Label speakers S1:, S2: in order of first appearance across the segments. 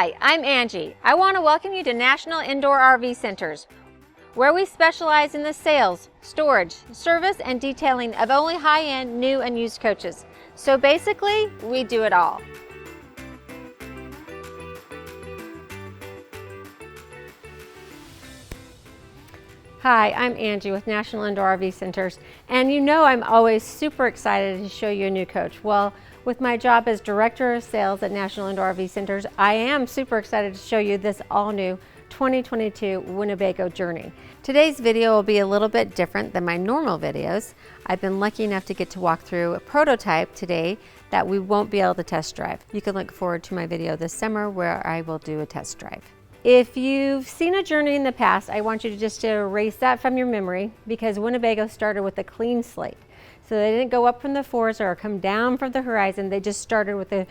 S1: Hi, I'm Angie. I want to welcome you to National Indoor RV Centers, where we specialize in the sales, storage, service, and detailing of only high-end new and used coaches. So basically, we do it all. Hi, I'm Angie with National Indoor RV Centers, and you know I'm always super excited to show you a new coach. Well, with my job as Director of Sales at National Indoor RV Centers, I am super excited to show you this all-new 2022 Winnebago Journey. Today's video will be a little bit different than my normal videos. I've been lucky enough to get to walk through a prototype today that we won't be able to test drive. You can look forward to my video this summer where I will do a test drive. If you've seen a Journey in the past, I want you to just erase that from your memory because Winnebago started with a clean slate. So they didn't go up from the fours or come down from the horizon. They just started with a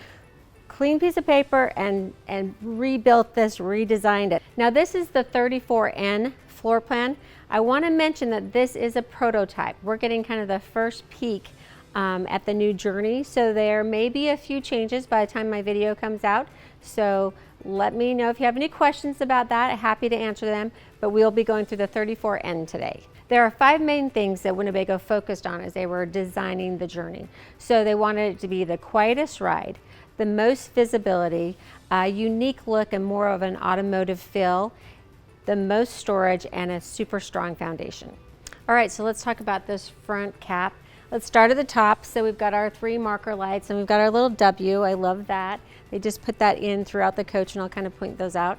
S1: clean piece of paper and rebuilt this, redesigned it. Now this is the 34N floor plan. I want to mention that this is a prototype. We're getting kind of the first peek at the new Journey. So there may be a few changes by the time my video comes out. So let me know if you have any questions about that. I'm happy to answer them, but we'll be going through the 34N today. There are 5 main things that Winnebago focused on as they were designing the Journey. So they wanted it to be the quietest ride, the most visibility, a unique look and more of an automotive feel, the most storage, and a super strong foundation. All right, so let's talk about this front cap. Let's start at the top. So we've got our 3 marker lights and we've got our little W. I love that. They just put that in throughout the coach and I'll kind of point those out.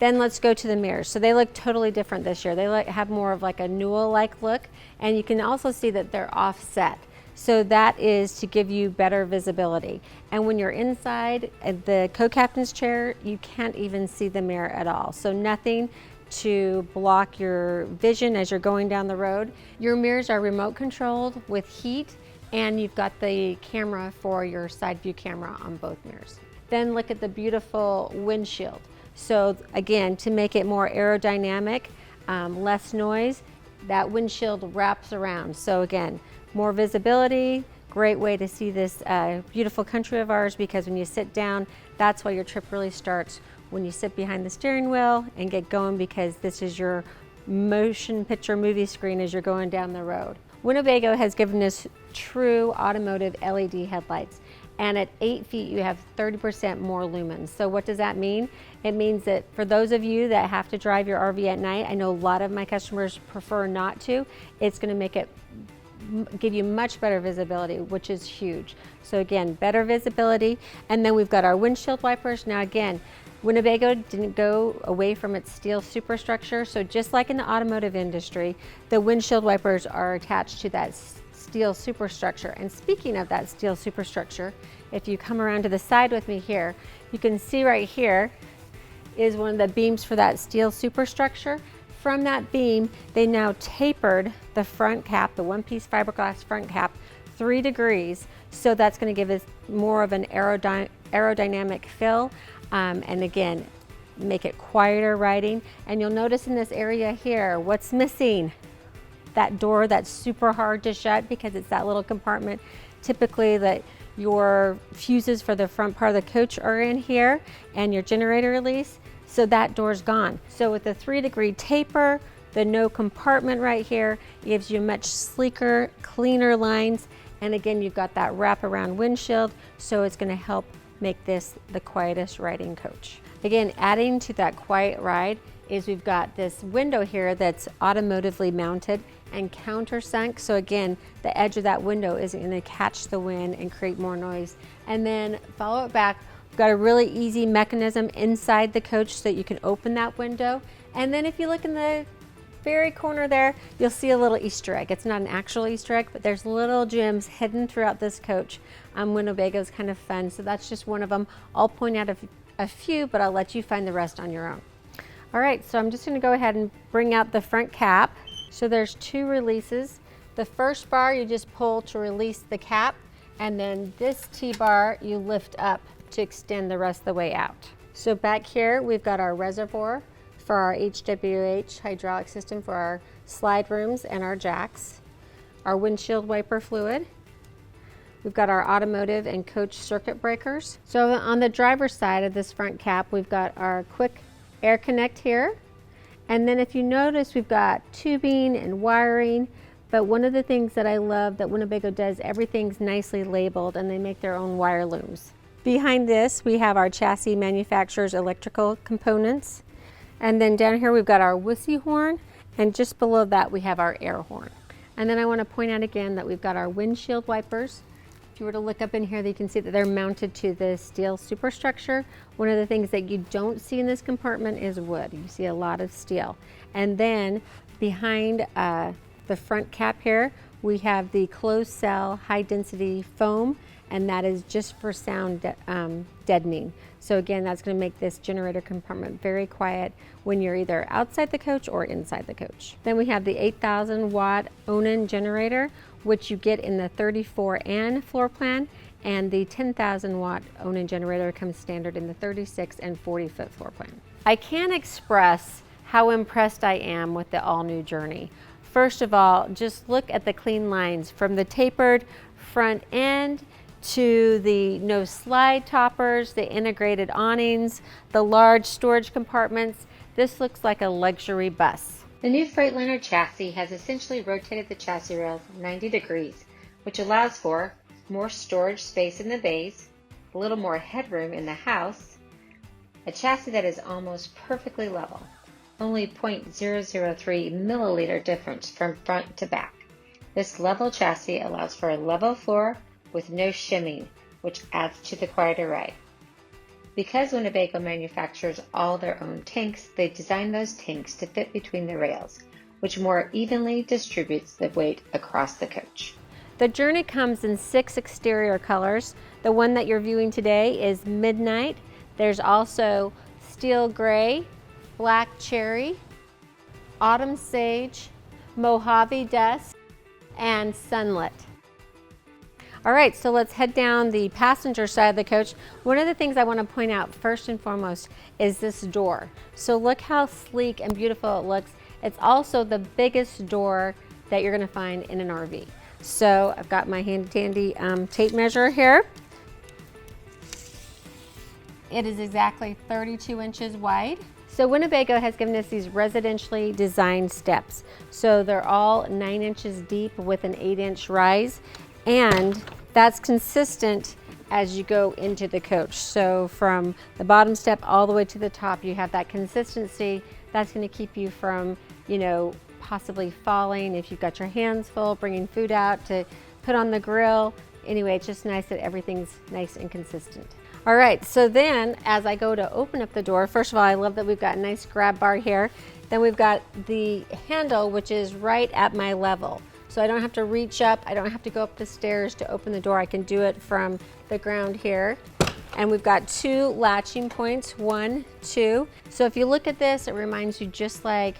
S1: Then let's go to the mirrors. So they look totally different this year. They have more of like a Newell-like look, and you can also see that they're offset. So that is to give you better visibility. And when you're inside the co-captain's chair, you can't even see the mirror at all. So nothing to block your vision as you're going down the road. Your mirrors are remote controlled with heat, and you've got the camera for your side view camera on both mirrors. Then look at the beautiful windshield. So again, to make it more aerodynamic, less noise, that windshield wraps around. So again, more visibility, great way to see this beautiful country of ours, because when you sit down, that's why your trip really starts when you sit behind the steering wheel and get going, because this is your motion picture movie screen as you're going down the road. Winnebago has given us true automotive LED headlights, and at 8 feet you have 30% more lumens. So what does that mean? It means that for those of you that have to drive your RV at night, I know a lot of my customers prefer not to, it's going to make it give you much better visibility, which is huge. So again, better visibility. And then we've got our windshield wipers. Now again, Winnebago didn't go away from its steel superstructure. So just like in the automotive industry, the windshield wipers are attached to that steel superstructure. And speaking of that steel superstructure, if you come around to the side with me here, you can see right here is one of the beams for that steel superstructure. From that beam, they now tapered the front cap, the one-piece fiberglass front cap, 3 degrees. So that's going to give us more of an aerodynamic feel. And again, make it quieter riding. And you'll notice in this area here, what's missing? That door that's super hard to shut because it's that little compartment. Typically that your fuses for the front part of the coach are in here and your generator release. So that door's gone. So with the 3-degree taper, the no compartment right here, it gives you much sleeker, cleaner lines. And again, you've got that wraparound windshield. So it's gonna help make this the quietest riding coach. Again, adding to that quiet ride is we've got this window here that's automotively mounted and countersunk. So again, the edge of that window isn't gonna catch the wind and create more noise. And then follow it back. We've got a really easy mechanism inside the coach so that you can open that window. And then if you look in the very corner there, you'll see a little Easter egg. It's not an actual Easter egg, but there's little gems hidden throughout this coach. Winnebago's kind of fun, so that's just one of them. I'll point out a few, but I'll let you find the rest on your own. All right, so I'm just gonna go ahead and bring out the front cap. So there's 2 releases. The first bar you just pull to release the cap, and then this T-bar you lift up to extend the rest of the way out. So back here, we've got our reservoir for our HWH hydraulic system for our slide rooms and our jacks, our windshield wiper fluid, We've got our automotive and coach circuit breakers. So on the driver's side of this front cap, we've got our quick air connect here. And then if you notice, we've got tubing and wiring. But one of the things that I love that Winnebago does, everything's nicely labeled and they make their own wire looms. Behind this, we have our chassis manufacturer's electrical components. And then down here, we've got our wussy horn. And just below that, we have our air horn. And then I want to point out again that we've got our windshield wipers. If you were to look up in here, you can see that they're mounted to the steel superstructure. One of the things that you don't see in this compartment is wood. You see a lot of steel. And then behind the front cap here, we have the closed cell high density foam, and that is just for sound deadening. So again, that's going to make this generator compartment very quiet when you're either outside the coach or inside the coach. Then we have the 8,000 watt Onan generator, which you get in the 34N floor plan, and the 10,000 watt Onan generator comes standard in the 36 and 40 foot floor plan. I can't express how impressed I am with the all new Journey. First of all, just look at the clean lines from the tapered front end to the no slide toppers, the integrated awnings, the large storage compartments. This looks like a luxury bus. The new Freightliner chassis has essentially rotated the chassis rails 90 degrees, which allows for more storage space in the bays, a little more headroom in the house, a chassis that is almost perfectly level. Only 0.003 milliliter difference from front to back. This level chassis allows for a level floor with no shimming, which adds to the quieter ride. Because Winnebago manufactures all their own tanks, they design those tanks to fit between the rails, which more evenly distributes the weight across the coach. The Journey comes in 6 exterior colors. The one that you're viewing today is Midnight. There's also Steel Gray, Black Cherry, Autumn Sage, Mojave Dusk, and Sunlit. All right, so let's head down the passenger side of the coach. One of the things I want to point out first and foremost is this door. So look how sleek and beautiful it looks. It's also the biggest door that you're going to find in an RV. So I've got my handy dandy tape measure here. It is exactly 32 inches wide. So Winnebago has given us these residentially designed steps. So they're all 9 inches deep with an 8-inch rise, and that's consistent as you go into the coach. So from the bottom step all the way to the top, you have that consistency. That's going to keep you from, possibly falling if you've got your hands full, bringing food out to put on the grill. Anyway, it's just nice that everything's nice and consistent. All right, so then as I go to open up the door, first of all, I love that we've got a nice grab bar here. Then we've got the handle, which is right at my level. So I don't have to reach up, I don't have to go up the stairs to open the door. I can do it from the ground here. And we've got 2 latching points, 1, 2. So if you look at this, it reminds you just like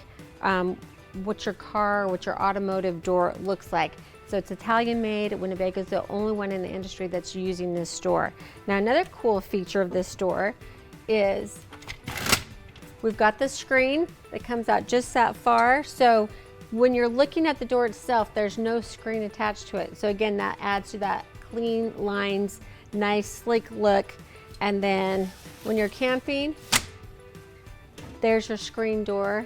S1: what your automotive door looks like. So it's Italian made. Winnebago is the only one in the industry that's using this door. Now another cool feature of this door is we've got the screen that comes out just that far. So when you're looking at the door itself, there's no screen attached to it. So again, that adds to that clean lines, nice sleek look. And then when you're camping, there's your screen door.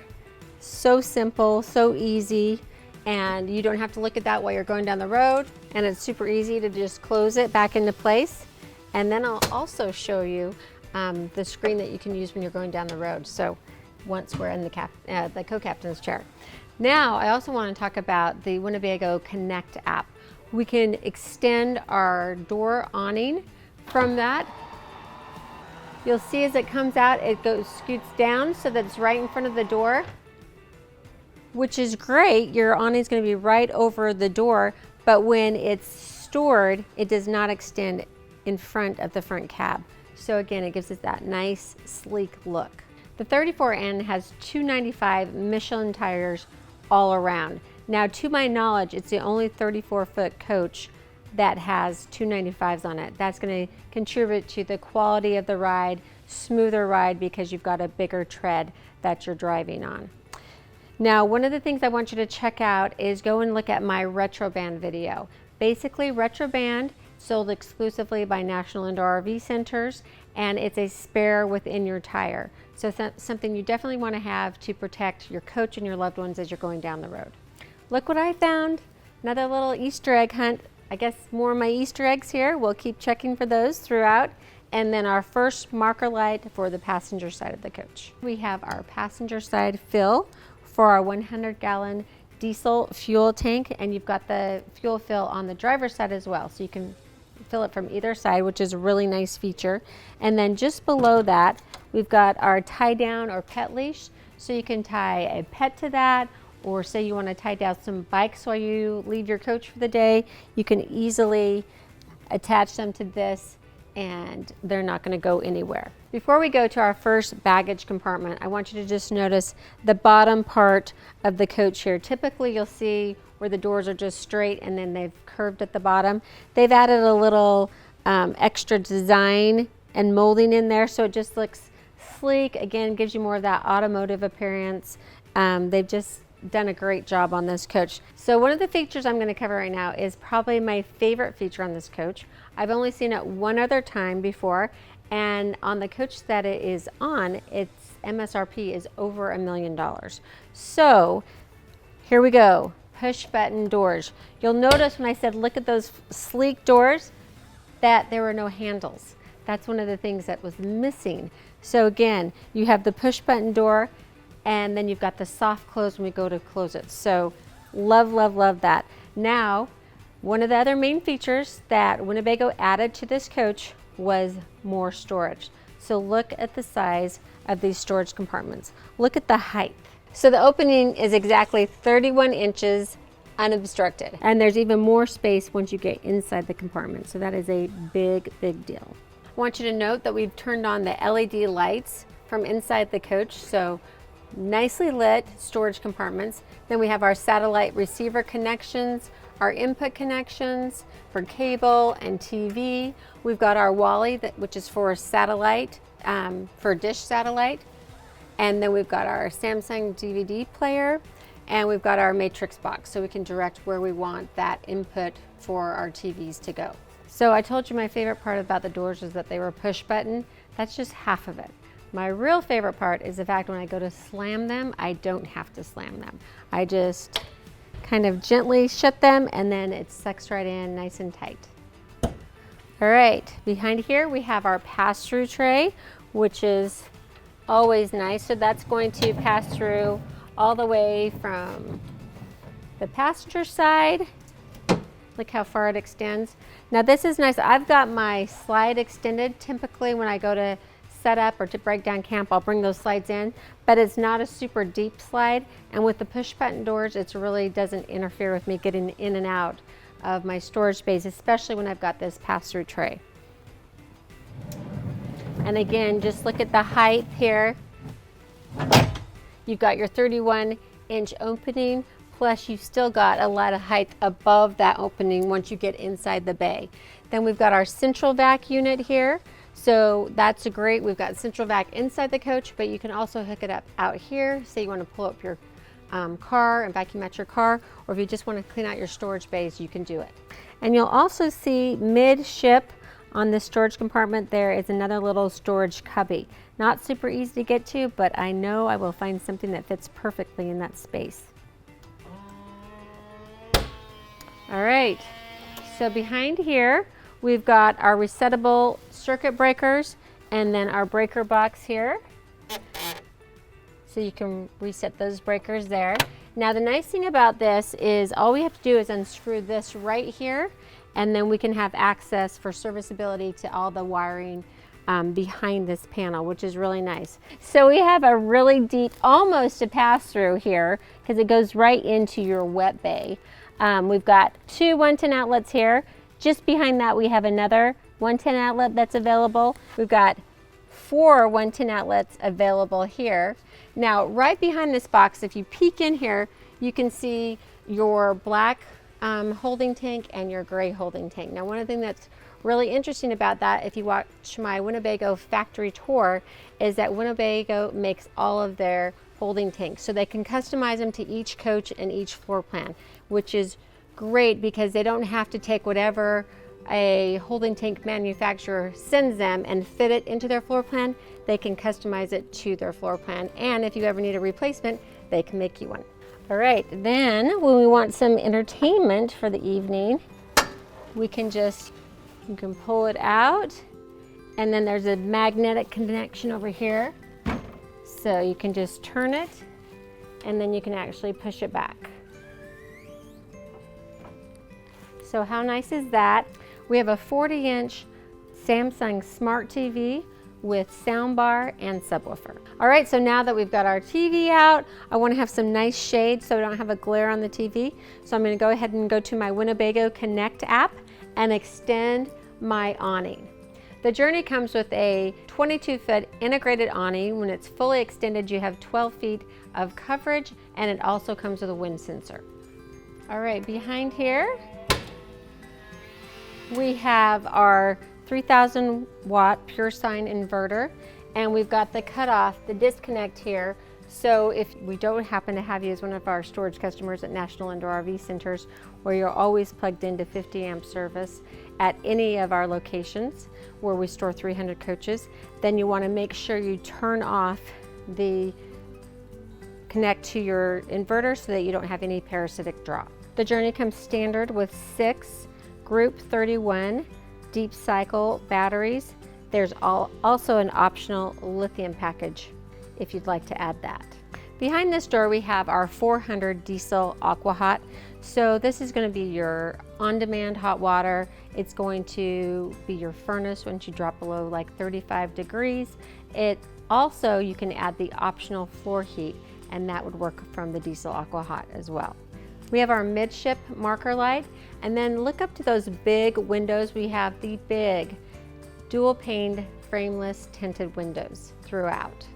S1: So simple, so easy. And you don't have to look at that while you're going down the road, and it's super easy to just close it back into place. And then I'll also show you the screen that you can use when you're going down the road. So once we're in the co-captain's chair. Now I also want to talk about the Winnebago Connect app. We can extend our door awning from that. You'll see as it comes out, it scoots down so that it's right in front of the door, which is great. Your awning is going to be right over the door, but when it's stored, it does not extend in front of the front cab. So again, it gives us that nice, sleek look. The 34N has 295 Michelin tires all around. Now, to my knowledge, it's the only 34-foot coach that has 295s on it. That's going to contribute to the quality of the ride, smoother ride, because you've got a bigger tread that you're driving on. Now, one of the things I want you to check out is go and look at my Retroband video. Basically, Retroband sold exclusively by National Indoor RV Centers, and it's a spare within your tire. So something you definitely want to have to protect your coach and your loved ones as you're going down the road. Look what I found, another little Easter egg hunt. I guess more of my Easter eggs here. We'll keep checking for those throughout. And then our first marker light for the passenger side of the coach. We have our passenger side fill for our 100-gallon diesel fuel tank, and you've got the fuel fill on the driver's side as well, so you can fill it from either side, which is a really nice feature. And then just below that, we've got our tie down or pet leash, so you can tie a pet to that, or say you want to tie down some bikes while you leave your coach for the day, you can easily attach them to this and they're not going to go anywhere. Before we go to our first baggage compartment, I want you to just notice the bottom part of the coach here. Typically you'll see where the doors are just straight and then they've curved at the bottom. They've added a little extra design and molding in there, so it just looks sleek. Again, gives you more of that automotive appearance. They've just done a great job on this coach. So one of the features I'm going to cover right now is probably my favorite feature on this coach. I've only seen it one other time before, and on the coach that it is on, its MSRP is over $1 million. So here we go, push button doors. You'll notice when I said look at those sleek doors that there were no handles. That's one of the things that was missing. So again, you have the push button door, and then you've got the soft close when we go to close it. So love, love, love that. Now, one of the other main features that Winnebago added to this coach was more storage. So look at the size of these storage compartments. Look at the height. So the opening is exactly 31 inches unobstructed. And there's even more space once you get inside the compartment. So that is a big, big deal. I want you to note that we've turned on the LED lights from inside the coach. So nicely lit storage compartments. Then we have our satellite receiver connections, our input connections for cable and TV. We've got our Wally, which is for satellite, for dish satellite. And then we've got our Samsung DVD player, and we've got our matrix box, so we can direct where we want that input for our TVs to go. So I told you my favorite part about the doors is that they were push button. That's just half of it. My real favorite part is the fact when I go to slam them, I don't have to slam them. I just kind of gently shut them and then it sucks right in nice and tight. All right, behind here we have our pass-through tray, which is always nice. So that's going to pass through all the way from the passenger side. Look how far it extends. Now this is nice. I've got my slide extended. Typically when I go to set up or to break down camp, I'll bring those slides in, but it's not a super deep slide. And with the push button doors, it really doesn't interfere with me getting in and out of my storage space, especially when I've got this pass-through tray. And again, just look at the height here. You've got your 31-inch opening, plus you've still got a lot of height above that opening once you get inside the bay. Then we've got our central vac unit here. So that's great. We've got central vac inside the coach, but you can also hook it up out here. Say you want to pull up your car and vacuum out your car, or if you just want to clean out your storage bays, you can do it. And you'll also see mid-ship on this storage compartment there is another little storage cubby. Not super easy to get to, but I know I will find something that fits perfectly in that space. All right, so behind here, we've got our resettable circuit breakers and then our breaker box here. So you can reset those breakers there. Now the nice thing about this is all we have to do is unscrew this right here, and then we can have access for serviceability to all the wiring behind this panel, which is really nice. So we have a really deep, almost a pass-through here, because it goes right into your wet bay. We've got two 110 outlets here. Just behind that, we have another 110 outlet that's available. We've got 4 110 outlets available here. Now, right behind this box, if you peek in here, you can see your black holding tank and your gray holding tank. Now, one of the things that's really interesting about that, if you watch my Winnebago factory tour, is that Winnebago makes all of their holding tanks. So they can customize them to each coach and each floor plan, which is great because they don't have to take whatever a holding tank manufacturer sends them and fit it into their floor plan, they can customize it to their floor plan. And if you ever need a replacement, they can make you one. All right, then when we want some entertainment for the evening, you can pull it out, and then there's a magnetic connection over here. So you can just turn it, and then you can actually push it back. So how nice is that? We have a 40-inch Samsung Smart TV with soundbar and subwoofer. All right, so now that we've got our TV out, I want to have some nice shade so I don't have a glare on the TV. So I'm going to go ahead and go to my Winnebago Connect app and extend my awning. The Journey comes with a 22-foot integrated awning. When it's fully extended, you have 12 feet of coverage, and it also comes with a wind sensor. All right, behind here, we have our 3,000 watt pure sine inverter, and we've got the cutoff, the disconnect here. So if we don't happen to have you as one of our storage customers at National Indoor RV Centers, where you're always plugged into 50 amp service at any of our locations where we store 300 coaches, then you want to make sure you turn off the connect to your inverter so that you don't have any parasitic drop. The Journey comes standard with 6 Group 31 deep cycle batteries. There's also an optional lithium package if you'd like to add that. Behind this door we have our 400 diesel aqua hot. So this is going to be your on-demand hot water. It's going to be your furnace once you drop below like 35 degrees. It also, you can add the optional floor heat, and that would work from the diesel aqua hot as well. We have our midship marker light, and then look up to those big windows. We have the big dual paned frameless tinted windows throughout.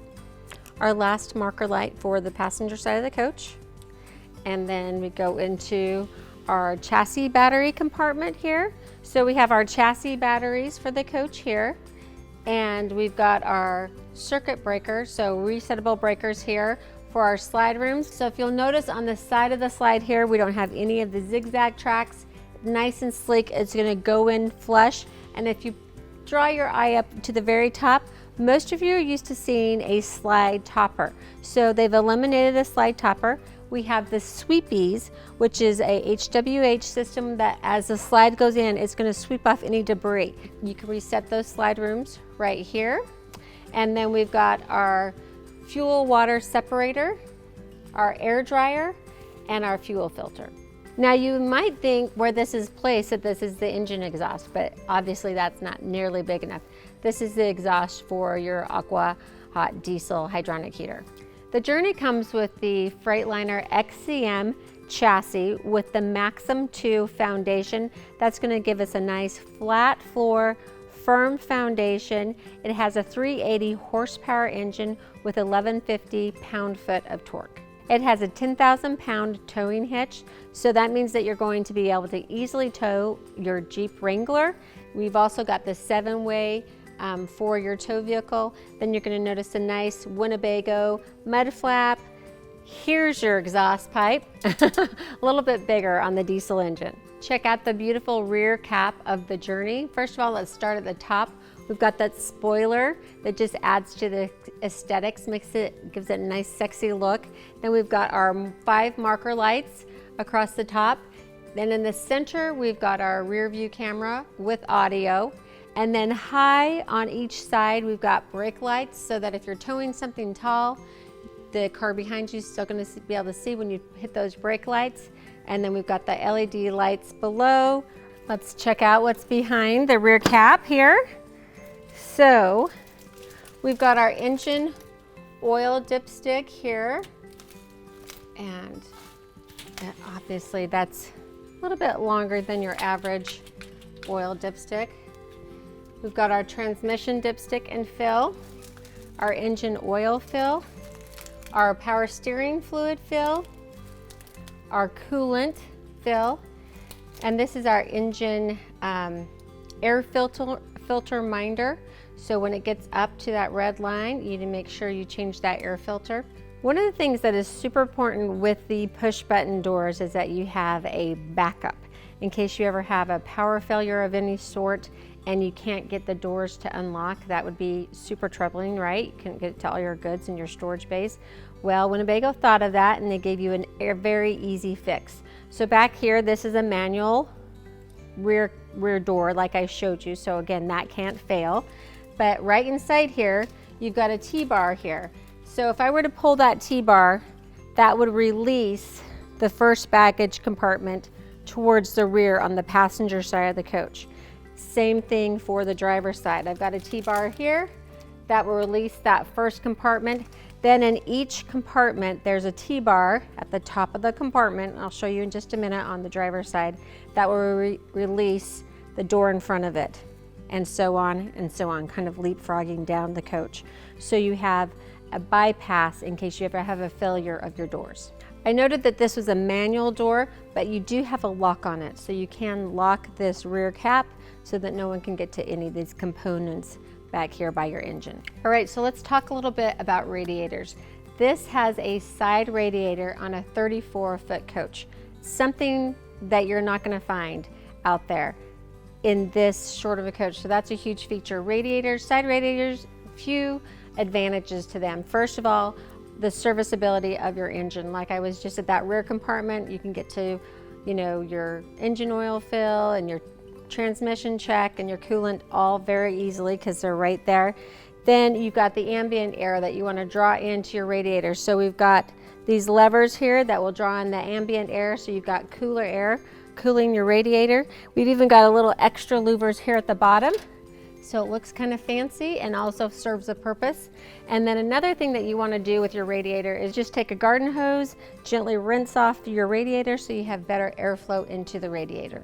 S1: Our last marker light for the passenger side of the coach. And then we go into our chassis battery compartment here. So we have our chassis batteries for the coach here, and we've got our circuit breakers, so resettable breakers here for our slide rooms. So if you'll notice on the side of the slide here, we don't have any of the zigzag tracks. Nice and sleek, it's gonna go in flush. And if you draw your eye up to the very top, most of you are used to seeing a slide topper. So they've eliminated the slide topper. We have the sweepies, which is a HWH system that as the slide goes in, it's gonna sweep off any debris. You can reset those slide rooms right here. And then we've got our fuel water separator, our air dryer, and our fuel filter. Now you might think where this is placed that this is the engine exhaust, but obviously that's not nearly big enough. This is the exhaust for your aqua hot diesel hydronic heater. The Journey comes with the Freightliner XCM chassis with the Maxim 2 foundation. That's going to give us a nice flat floor, firm foundation. It has a 380 horsepower engine with 1150 pound-foot of torque. It has a 10,000 pound towing hitch, so that means that you're going to be able to easily tow your Jeep Wrangler. We've also got the 7-way for your tow vehicle. Then you're going to notice a nice Winnebago mud flap. Here's your exhaust pipe, a little bit bigger on the diesel engine. Check out the beautiful rear cap of the Journey. First of all, let's start at the top. We've got that spoiler that just adds to the aesthetics, gives it a nice sexy look. Then we've got our 5 marker lights across the top. Then in the center, we've got our rear view camera with audio. And then high on each side, we've got brake lights so that if you're towing something tall, the car behind you is still going to be able to see when you hit those brake lights. And then we've got the LED lights below. Let's check out what's behind the rear cap here. So we've got our engine oil dipstick here. And obviously that's a little bit longer than your average oil dipstick. We've got our transmission dipstick and fill, our engine oil fill, our power steering fluid fill, our coolant fill, and this is our engine air filter minder. So when it gets up to that red line, you need to make sure you change that air filter. One of the things that is super important with the push button doors is that you have a backup. in case you ever have a power failure of any sort and you can't get the doors to unlock. That would be super troubling, right? You couldn't get to all your goods in your storage base. Well, Winnebago thought of that and they gave you a very easy fix. So back here, this is a manual rear door like I showed you. So again, that can't fail. But right inside here, you've got a T-bar here. So if I were to pull that T-bar, that would release the first baggage compartment towards the rear on the passenger side of the coach. Same thing for the driver's side. I've got a T-bar here that will release that first compartment. Then in each compartment, there's a T-bar at the top of the compartment. I'll show you in just a minute on the driver's side. That will release the door in front of it, and so on, kind of leapfrogging down the coach. So you have a bypass in case you ever have a failure of your doors. I noted that this was a manual door, but you do have a lock on it. So you can lock this rear cap so that no one can get to any of these components back here by your engine. All right, so let's talk a little bit about radiators. This has a side radiator on a 34-foot coach, something that you're not gonna find out there in this short of a coach. So that's a huge feature. Radiators, side radiators, few advantages to them. First of all, the serviceability of your engine. Like I was just at that rear compartment, you can get to, you know, your engine oil fill and your transmission check and your coolant all very easily because they're right there. Then you've got the ambient air that you want to draw into your radiator. So we've got these levers here that will draw in the ambient air, so you've got cooler air cooling your radiator. We've even got a little extra louvers here at the bottom, so it looks kind of fancy and also serves a purpose. And then another thing that you want to do with your radiator is just take a garden hose, gently rinse off your radiator so you have better airflow into the radiator.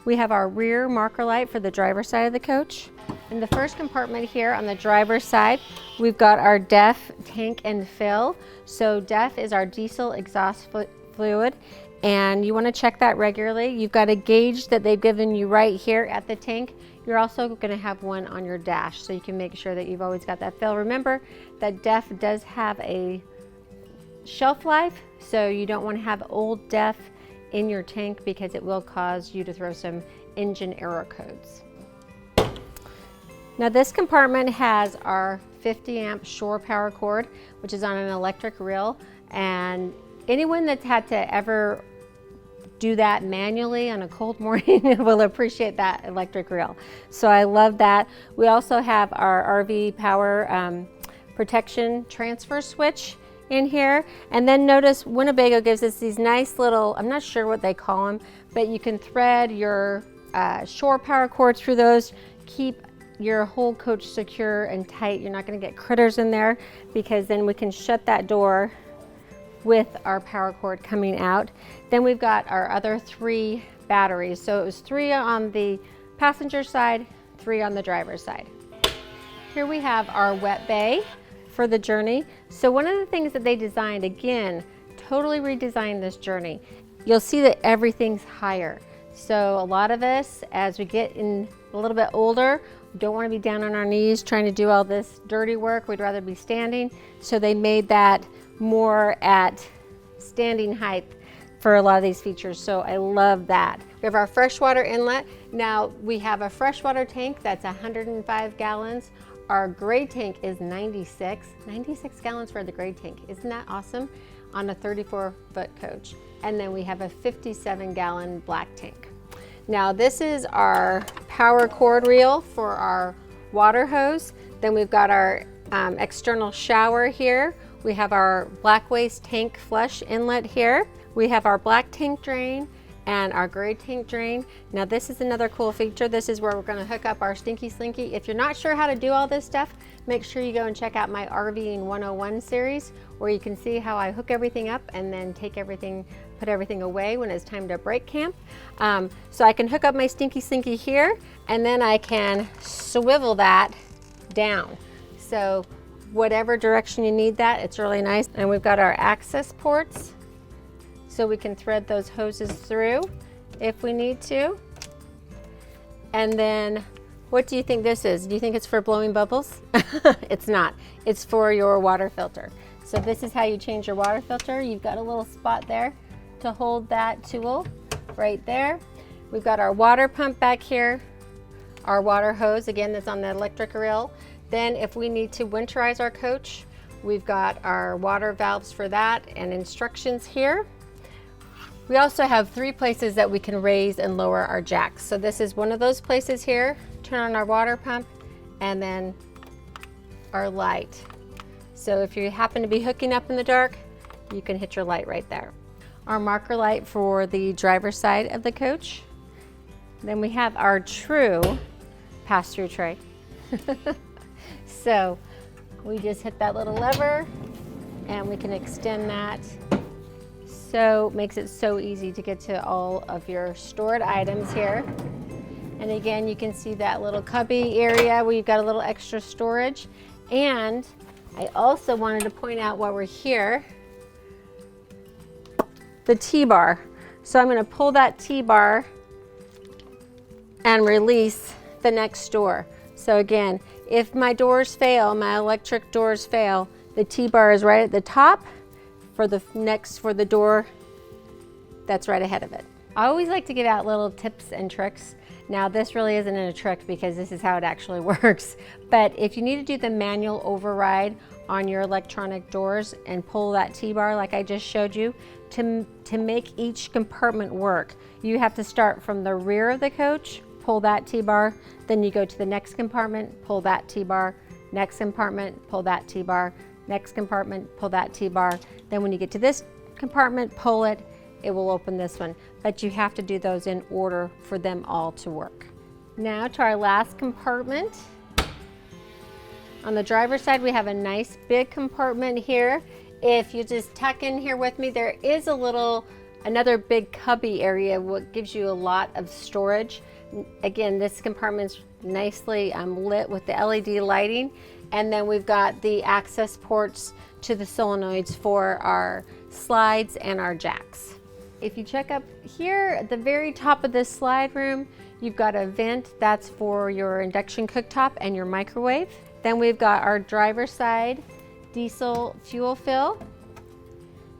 S1: We have our rear marker light for the driver's side of the coach. In the first compartment here on the driver's side, we've got our DEF tank and fill. So DEF is our diesel exhaust fluid, and you want to check that regularly. You've got a gauge that they've given you right here at the tank. You're also going to have one on your dash, so you can make sure that you've always got that fill. Remember that DEF does have a shelf life, so you don't want to have old DEF in your tank because it will cause you to throw some engine error codes. Now this compartment has our 50 amp shore power cord, which is on an electric reel, and anyone that's had to ever do that manually on a cold morning will appreciate that electric reel. So I love that. We also have our RV power protection transfer switch in here. And then notice Winnebago gives us these nice little, I'm not sure what they call them, but you can thread your shore power cords through those, keep your whole coach secure and tight. You're not going to get critters in there, because then we can shut that door with our power cord coming out. Then we've got our other 3 batteries. So it was 3 on the passenger side, 3 on the driver's side. Here we have our wet bay for the Journey. So one of the things that they designed, again, totally redesigned this Journey. You'll see that everything's higher. So a lot of us, as we get in a little bit older, don't want to be down on our knees trying to do all this dirty work. We'd rather be standing. So they made that more at standing height for a lot of these features. So I love that. We have our freshwater inlet. Now we have a freshwater tank that's 105 gallons. Our gray tank is 96 gallons for the gray tank. Isn't that awesome? On a 34-foot coach. And then we have a 57-gallon black tank. Now this is our power cord reel for our water hose. Then we've got our external shower here. We have our black waste tank flush inlet here. We have our black tank drain and our gray tank drain. Now this is another cool feature. This is where we're gonna hook up our Stinky Slinky. If you're not sure how to do all this stuff, make sure you go and check out my RVing 101 series, where you can see how I hook everything up and then take everything, put everything away when it's time to break camp. So I can hook up my Stinky Slinky here, and then I can swivel that down. So whatever direction you need that, it's really nice. And we've got our access ports, so we can thread those hoses through if we need to. And then, what do you think this is? Do you think it's for blowing bubbles? It's not. It's for your water filter. So this is how you change your water filter. You've got a little spot there to hold that tool right there. We've got our water pump back here, our water hose, again, that's on the electric reel. Then if we need to winterize our coach, we've got our water valves for that and instructions here. We also have 3 places that we can raise and lower our jacks. So this is one of those places here. Turn on our water pump and then our light. So if you happen to be hooking up in the dark, you can hit your light right there. Our marker light for the driver's side of the coach. Then we have our true pass-through tray. So we just hit that little lever and we can extend that. So it makes it so easy to get to all of your stored items here. And again, you can see that little cubby area where you've got a little extra storage. And I also wanted to point out while we're here, the T-bar. So I'm going to pull that T-bar and release the next door. So again, if my doors fail, my electric doors fail, the T-bar is right at the top for the door that's right ahead of it. I always like to give out little tips and tricks. Now this really isn't a trick because this is how it actually works. But if you need to do the manual override on your electronic doors and pull that T-bar like I just showed you, to make each compartment work, you have to start from the rear of the coach, pull that T-bar, then you go to the next compartment, pull that T-bar, next compartment, pull that T-bar, next compartment, pull that T-bar. Then when you get to this compartment, pull it, it will open this one. But you have to do those in order for them all to work. Now to our last compartment. On the driver's side, we have a nice big compartment here. If you just tuck in here with me, there is another big cubby area, what gives you a lot of storage. Again, this compartment's nicely lit with the LED lighting. And then we've got the access ports to the solenoids for our slides and our jacks. If you check up here at the very top of this slide room, you've got a vent that's for your induction cooktop and your microwave. Then we've got our driver's side diesel fuel fill.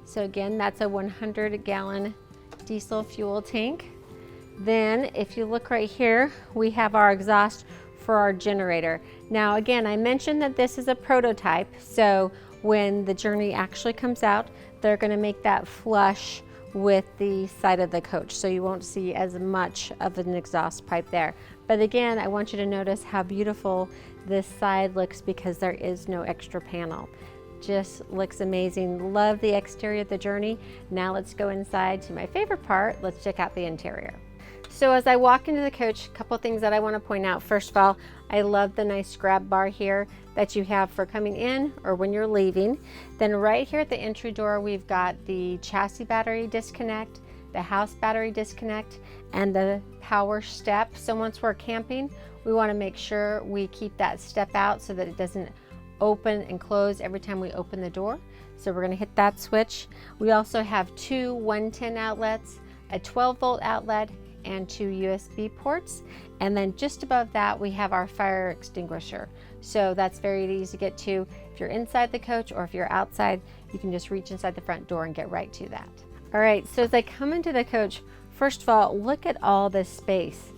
S1: So again, that's a 100-gallon diesel fuel tank. Then if you look right here, we have our exhaust for our generator. Now again, I mentioned that this is a prototype, so when the Journey actually comes out, they're going to make that flush with the side of the coach, so you won't see as much of an exhaust pipe there. But again, I want you to notice how beautiful this side looks because there is no extra panel. Just looks amazing. Love the exterior of the Journey. Now let's go inside to my favorite part. Let's check out the interior. So as I walk into the coach, a couple things that I want to point out. First of all, I love the nice grab bar here that you have for coming in or when you're leaving. Then right here at the entry door, we've got the chassis battery disconnect, the house battery disconnect, and the power step. So once we're camping, we want to make sure we keep that step out so that it doesn't open and close every time we open the door. So we're going to hit that switch. We also have 2 110 outlets, a 12-volt outlet, and 2 USB ports. And then just above that, we have our fire extinguisher. So that's very easy to get to. If you're inside the coach or if you're outside, you can just reach inside the front door and get right to that. All right, so as I come into the coach, first of all, look at all this space.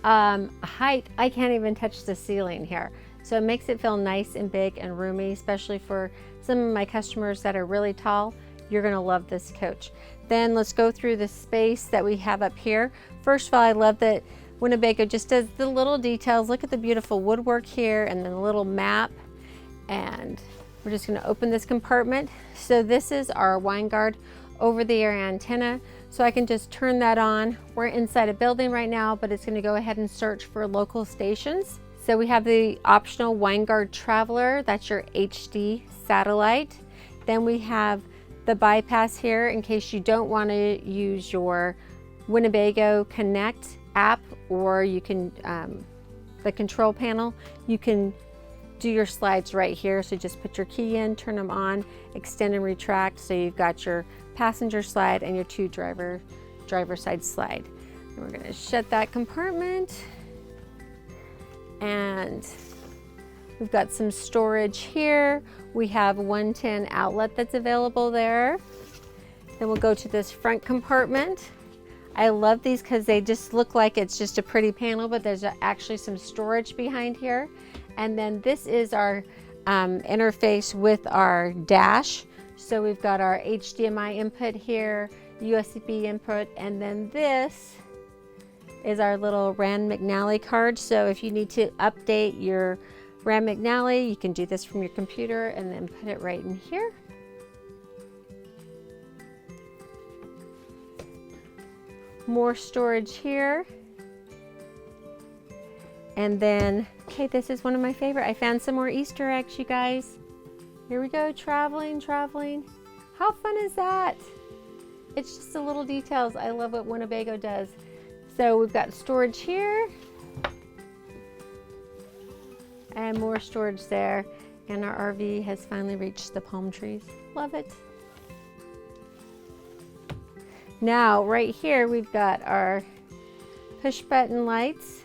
S1: Height, I can't even touch the ceiling here. So it makes it feel nice and big and roomy, especially for some of my customers that are really tall. You're gonna love this coach. Then let's go through the space that we have up here. First of all, I love that Winnebago just does the little details. Look at the beautiful woodwork here and then the little map. And we're just gonna open this compartment. So this is our Winegard over-the-air antenna. So I can just turn that on. We're inside a building right now, but it's gonna go ahead and search for local stations. So we have the optional Winegard Traveler, that's your HD satellite. Then we have the bypass here in case you don't want to use your Winnebago Connect app, or you can, the control panel, you can do your slides right here. So just put your key in, turn them on, extend and retract. So you've got your passenger slide and your 2 driver side slide. And we're gonna shut that compartment. And we've got some storage here. We have 110 outlet that's available there. Then we'll go to this front compartment. I love these because they just look like it's just a pretty panel, but there's actually some storage behind here. And then this is our interface with our dash. So we've got our HDMI input here, USB input, and then this is our little Rand McNally card. So if you need to update your Rand McNally, you can do this from your computer and then put it right in here. More storage here. And then, okay, this is one of my favorite. I found some more Easter eggs, you guys. Here we go, traveling. How fun is that? It's just the little details. I love what Winnebago does. So we've got storage here and more storage there. And our RV has finally reached the palm trees. Love it. Now, right here, we've got our push button lights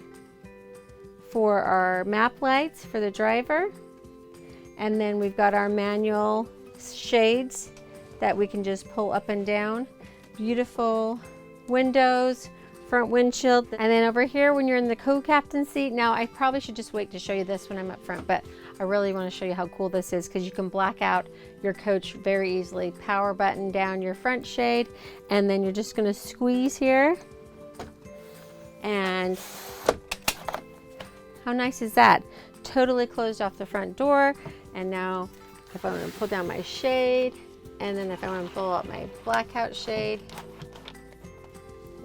S1: for our map lights for the driver. And then we've got our manual shades that we can just pull up and down. Beautiful windows, front windshield. And then over here, when you're in the co-captain seat, now I probably should just wait to show you this when I'm up front, but I really want to show you how cool this is because you can black out your coach very easily. Power button down your front shade, and then you're just going to squeeze here. And how nice is that? Totally closed off the front door. And now if I want to pull down my shade, and then if I want to pull out my blackout shade,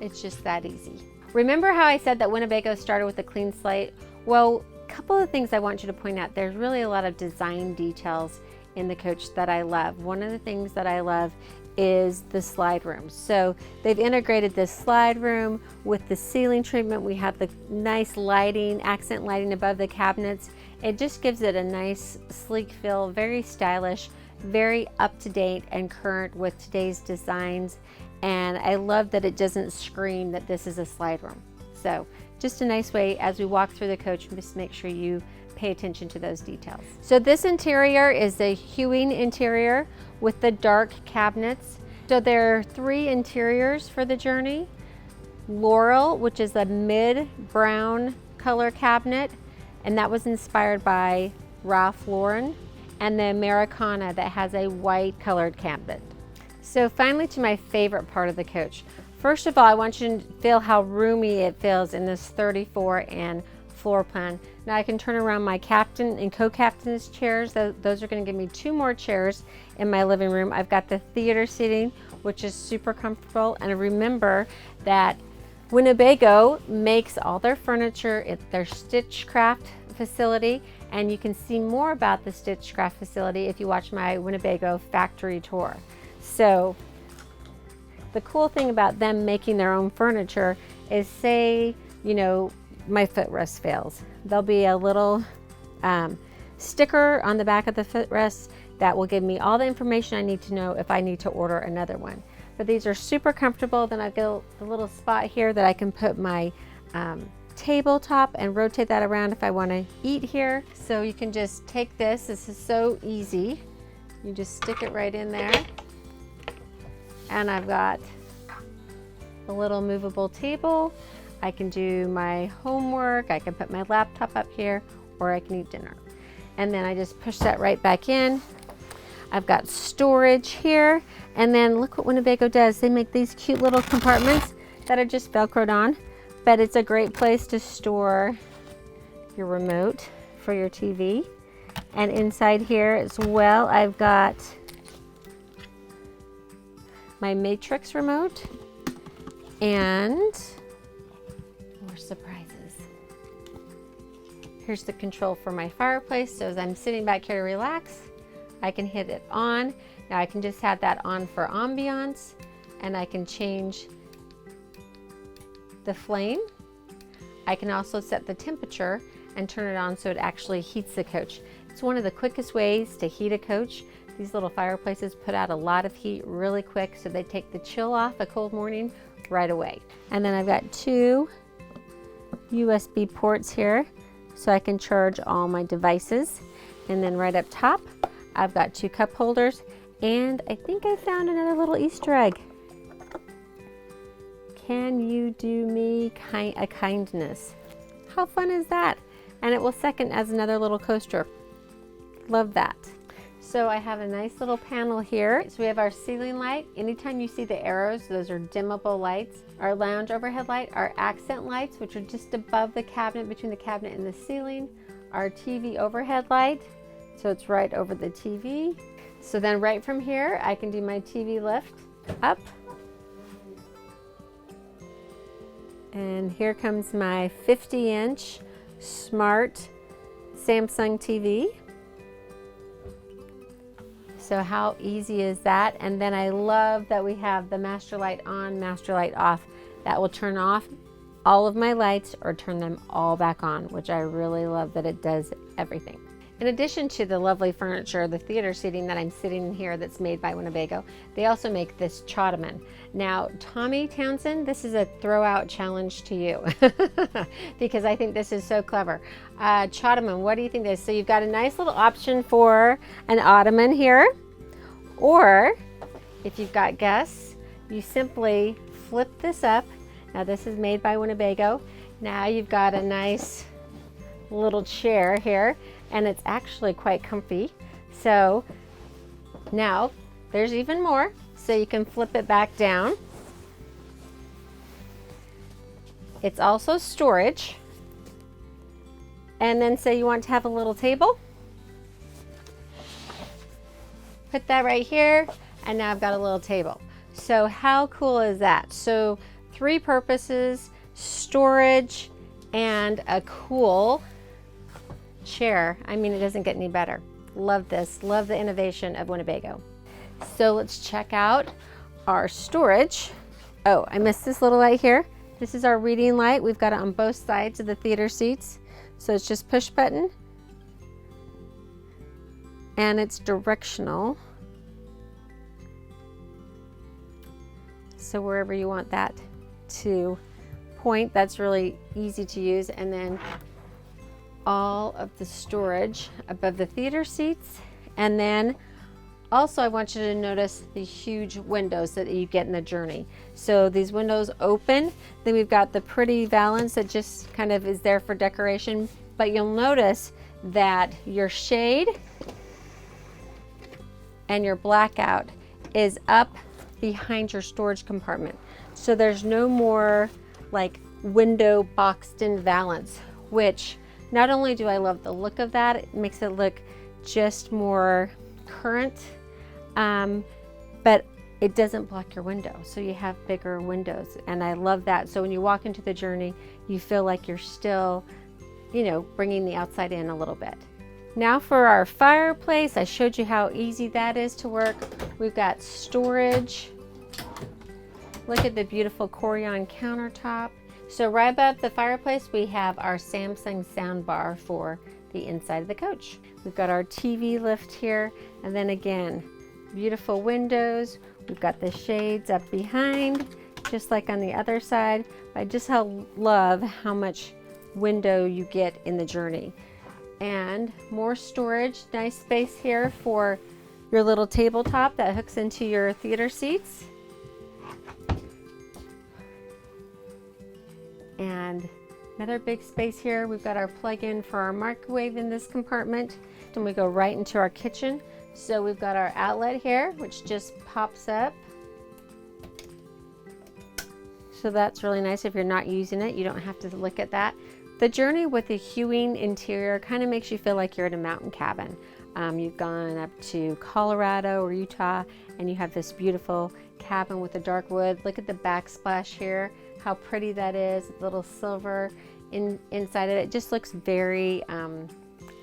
S1: it's just that easy. Remember how I said that Winnebago started with a clean slate? Well, a couple of things I want you to point out. There's really a lot of design details in the coach that I love. One of the things that I love is the slide room. So they've integrated this slide room with the ceiling treatment. We have the nice lighting, accent lighting above the cabinets. It just gives it a nice sleek feel, very stylish, very up to date and current with today's designs. And I love that it doesn't scream that this is a slide room. So just a nice way as we walk through the coach, just make sure you pay attention to those details. So this interior is a hewing interior with the dark cabinets. So there are 3 interiors for the Journey. Laurel, which is a mid-brown color cabinet, and that was inspired by Ralph Lauren. And the Americana that has a white colored cabinet. So finally to my favorite part of the coach. First of all, I want you to feel how roomy it feels in this 34 and floor plan. Now I can turn around my captain and co-captain's chairs. Those are going to give me 2 more chairs in my living room. I've got the theater seating, which is super comfortable. And remember that Winnebago makes all their furniture at their Stitchcraft facility, and you can see more about the Stitchcraft facility if you watch my Winnebago factory tour. So the cool thing about them making their own furniture is, say, you know, my footrest fails. There'll be a little sticker on the back of the footrest that will give me all the information I need to know if I need to order another one. But these are super comfortable. Then I've got a little spot here that I can put my tabletop and rotate that around if I want to eat here. So you can just take this. This is so easy. You just stick it right in there. And I've got a little movable table. I can do my homework. I can put my laptop up here, or I can eat dinner. And then I just push that right back in. I've got storage here. And then look what Winnebago does. They make these cute little compartments that are just Velcroed on. But it's a great place to store your remote for your TV. And inside here as well, I've got my Matrix remote and more surprises. Here's the control for my fireplace. So as I'm sitting back here to relax, I can hit it on. Now I can just have that on for ambiance, and I can change the flame. I can also set the temperature and turn it on so it actually heats the coach. It's one of the quickest ways to heat a coach. These little fireplaces put out a lot of heat really quick, so they take the chill off a cold morning right away. And then I've got 2 USB ports here so I can charge all my devices. And then right up top, I've got 2 cup holders, and I think I found another little Easter egg. can you do me a kindness? How fun is that? And it will second as another little coaster. Love that. So I have a nice little panel here. So we have our ceiling light. Anytime you see the arrows, those are dimmable lights. Our lounge overhead light, our accent lights, which are just above the cabinet, between the cabinet and the ceiling. Our TV overhead light, so it's right over the TV. So then right from here, I can do my TV lift up. And here comes my 50-inch smart Samsung TV. So how easy is that? And then I love that we have the master light on, master light off. That will turn off all of my lights or turn them all back on, which I really love that it does everything. In addition to the lovely furniture, the theater seating that I'm sitting in here that's made by Winnebago, they also make this ottoman. Now, Tommy Townsend, this is a throw out challenge to you because I think this is so clever. Ottoman, what do you think this is? So you've got a nice little option for an ottoman here, or if you've got guests, you simply flip this up. Now this is made by Winnebago. Now you've got a nice little chair here, and it's actually quite comfy. So now there's even more. So you can flip it back down. It's also storage. And then say you want to have a little table. Put that right here, and now I've got a little table. So how cool is that? So 3 purposes, storage, and a cool chair. I mean, it doesn't get any better. Love this. Love the innovation of Winnebago. So let's check out our storage. Oh, I missed this little light here. This is our reading light. We've got it on both sides of the theater seats. So it's just push button. And it's directional. So wherever you want that to point, that's really easy to use. And then all of the storage above the theater seats. And then also I want you to notice the huge windows that you get in the Journey. So these windows open, then we've got the pretty valance that just kind of is there for decoration, but you'll notice that your shade and your blackout is up behind your storage compartment. So there's no more like window boxed in valance, which not only do I love the look of that, it makes it look just more current, but it doesn't block your window. So you have bigger windows, and I love that. So when you walk into the Journey, you feel like you're still, you know, bringing the outside in a little bit. Now for our fireplace, I showed you how easy that is to work. We've got storage. Look at the beautiful Corian countertop. So right above the fireplace, we have our Samsung sound bar for the inside of the coach. We've got our TV lift here, and then again, beautiful windows. We've got the shades up behind, just like on the other side. I just love how much window you get in the Journey. And more storage, nice space here for your little tabletop that hooks into your theater seats. And another big space here. We've got our plug-in for our microwave in this compartment. And we go right into our kitchen. So we've got our outlet here, which just pops up. So that's really nice. If you're not using it, you don't have to look at that. The Journey with the hewing interior kind of makes you feel like you're at a mountain cabin. You've gone up to Colorado or Utah, and you have this beautiful cabin with the dark wood. Look at the backsplash here, how pretty that is. Little silver inside of it. It just looks very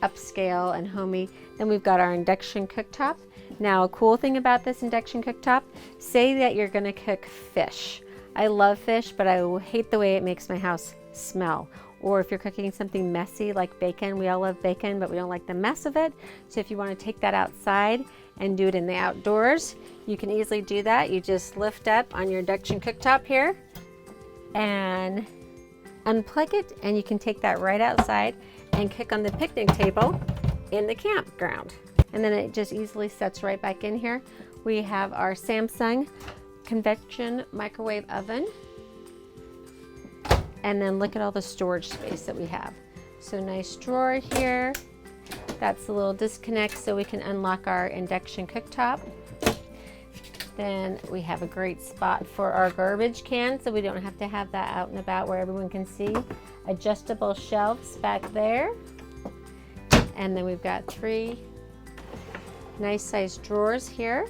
S1: upscale and homey. Then we've got our induction cooktop. Now, a cool thing about this induction cooktop, say that you're gonna cook fish. I love fish, but I hate the way it makes my house smell. Or if you're cooking something messy like bacon, we all love bacon, but we don't like the mess of it. So if you want to take that outside and do it in the outdoors, you can easily do that. You just lift up on your induction cooktop here and unplug it, and you can take that right outside and cook on the picnic table in the campground. And then it just easily sets right back in here. We have our Samsung convection microwave oven. And then look at all the storage space that we have. So nice drawer here. That's the little disconnect so we can unlock our induction cooktop. Then we have a great spot for our garbage can so we don't have to have that out and about where everyone can see. Adjustable shelves back there. And then we've got 3 nice sized drawers here.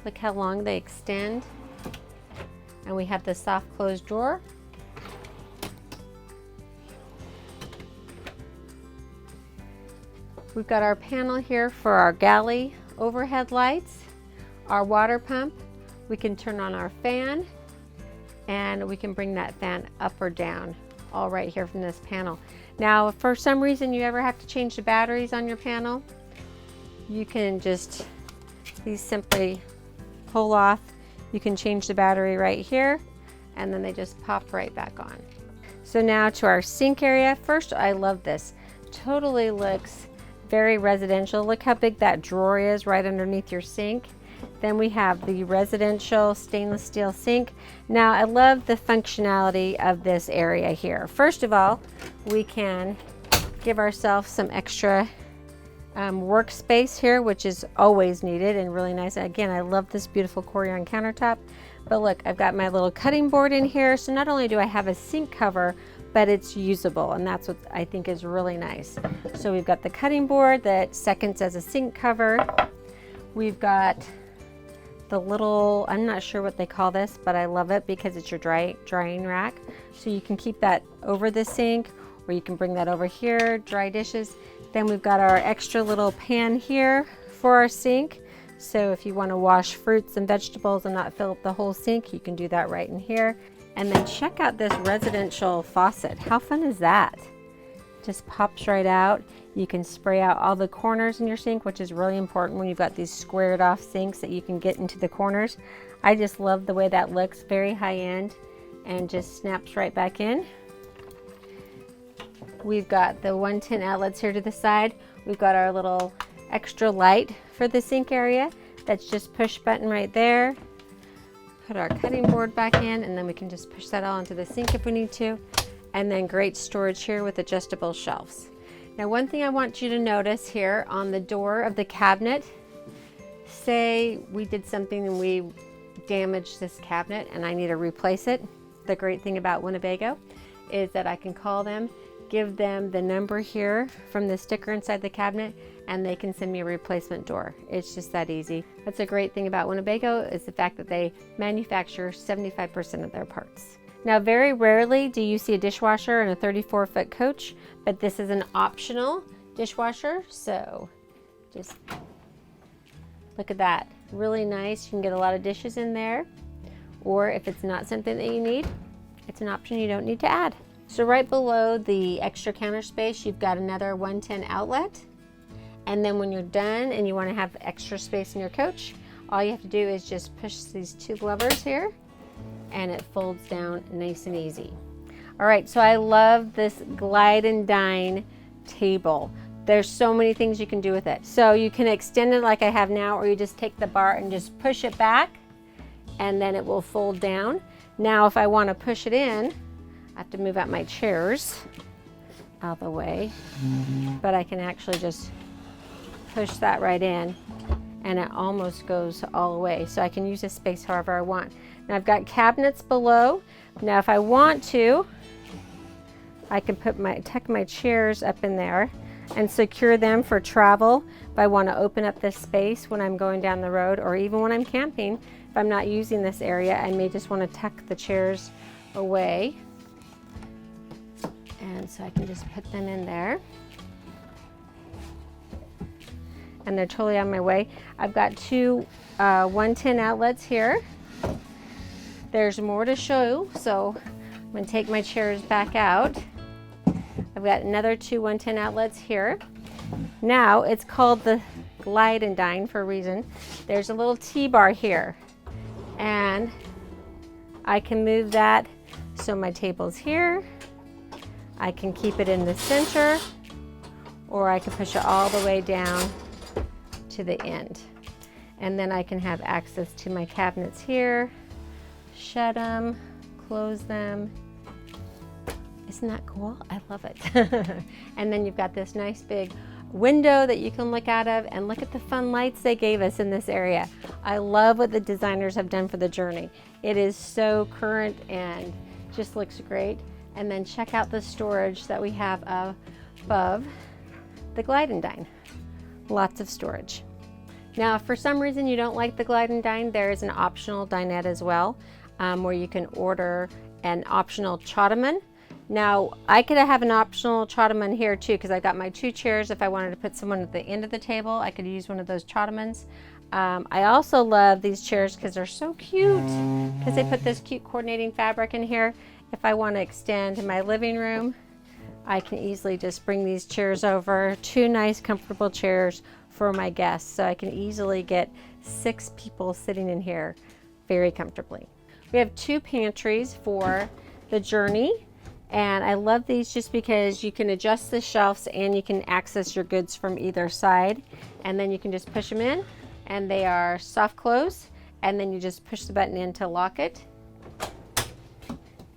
S1: Look how long they extend. And we have the soft close drawer. We've got our panel here for our galley overhead lights, our water pump. We can turn on our fan, and we can bring that fan up or down, all right here from this panel. Now, if for some reason you ever have to change the batteries on your panel, you can just, these simply pull off. You can change the battery right here, and then they just pop right back on. So now to our sink area. First, I love this. Totally looks very residential. Look how big that drawer is right underneath your sink. Then we have the residential stainless steel sink. Now I love the functionality of this area here. First of all, we can give ourselves some extra workspace here, which is always needed and really nice. Again, I love this beautiful Corian countertop. But look, I've got my little cutting board in here. So not only do I have a sink cover, but it's usable, and that's what I think is really nice. So we've got the cutting board that seconds as a sink cover. We've got the little, I'm not sure what they call this, but I love it because it's your drying rack. So you can keep that over the sink, or you can bring that over here, dry dishes. Then we've got our extra little pan here for our sink. So if you want to wash fruits and vegetables and not fill up the whole sink, you can do that right in here. And then check out this residential faucet. How fun is that? Just pops right out. You can spray out all the corners in your sink, which is really important when you've got these squared off sinks that you can get into the corners. I just love the way that looks, very high end, and just snaps right back in. We've got the 110 outlets here to the side. We've got our little extra light for the sink area. That's just push button right there. Put our cutting board back in, and then we can just push that all into the sink if we need to. And then great storage here with adjustable shelves. Now, one thing I want you to notice here on the door of the cabinet, say we did something and we damaged this cabinet and I need to replace it. The great thing about Winnebago is that I can call them, give them the number here from the sticker inside the cabinet, and they can send me a replacement door. It's just that easy. That's a great thing about Winnebago, is the fact that they manufacture 75% of their parts. Now, very rarely do you see a dishwasher in a 34-foot coach, but this is an optional dishwasher. So just look at that. Really nice. You can get a lot of dishes in there. Or if it's not something that you need, it's an option you don't need to add. So right below the extra counter space, you've got another 110 outlet. And then when you're done and you want to have extra space in your coach, all you have to do is just push these 2 levers here, and it folds down nice and easy. All right, so I love this glide and dine table. There's so many things you can do with it. So you can extend it like I have now, or you just take the bar and just push it back, and then it will fold down. Now, if I want to push it in, I have to move out my chairs out of the way, but I can actually just push that right in, and it almost goes all the way. So I can use this space however I want. Now I've got cabinets below. Now if I want to, I can tuck my chairs up in there and secure them for travel if I want to open up this space when I'm going down the road, or even when I'm camping. If I'm not using this area, I may just want to tuck the chairs away. And so I can just put them in there. And they're totally on my way. I've got 2 110 outlets here. There's more to show, so I'm going to take my chairs back out. I've got another 2 110 outlets here. Now, it's called the Glide and Dine for a reason. There's a little T-bar here, and I can move that so my table's here. I can keep it in the center, or I can push it all the way down to the end. And then I can have access to my cabinets here, shut them, close them. Isn't that cool? I love it. And then you've got this nice big window that you can look out of, and look at the fun lights they gave us in this area. I love what the designers have done for the Journey. It is so current and just looks great. And then check out the storage that we have above the Glide and Dine. Lots of storage. Now, if for some reason you don't like the Glide and Dine, there is an optional dinette as well, where you can order an optional ottoman. Now, I could have an optional ottoman here too, because I got my 2 chairs. If I wanted to put someone at the end of the table, I could use one of those ottomans. I also love these chairs because they're so cute, because they put this cute coordinating fabric in here. If I want to extend my living room, I can easily just bring these chairs over. 2 nice comfortable chairs for my guests, so I can easily get 6 people sitting in here very comfortably. We have 2 pantries for the Journey, and I love these just because you can adjust the shelves and you can access your goods from either side, and then you can just push them in, and they are soft close, and then you just push the button in to lock it.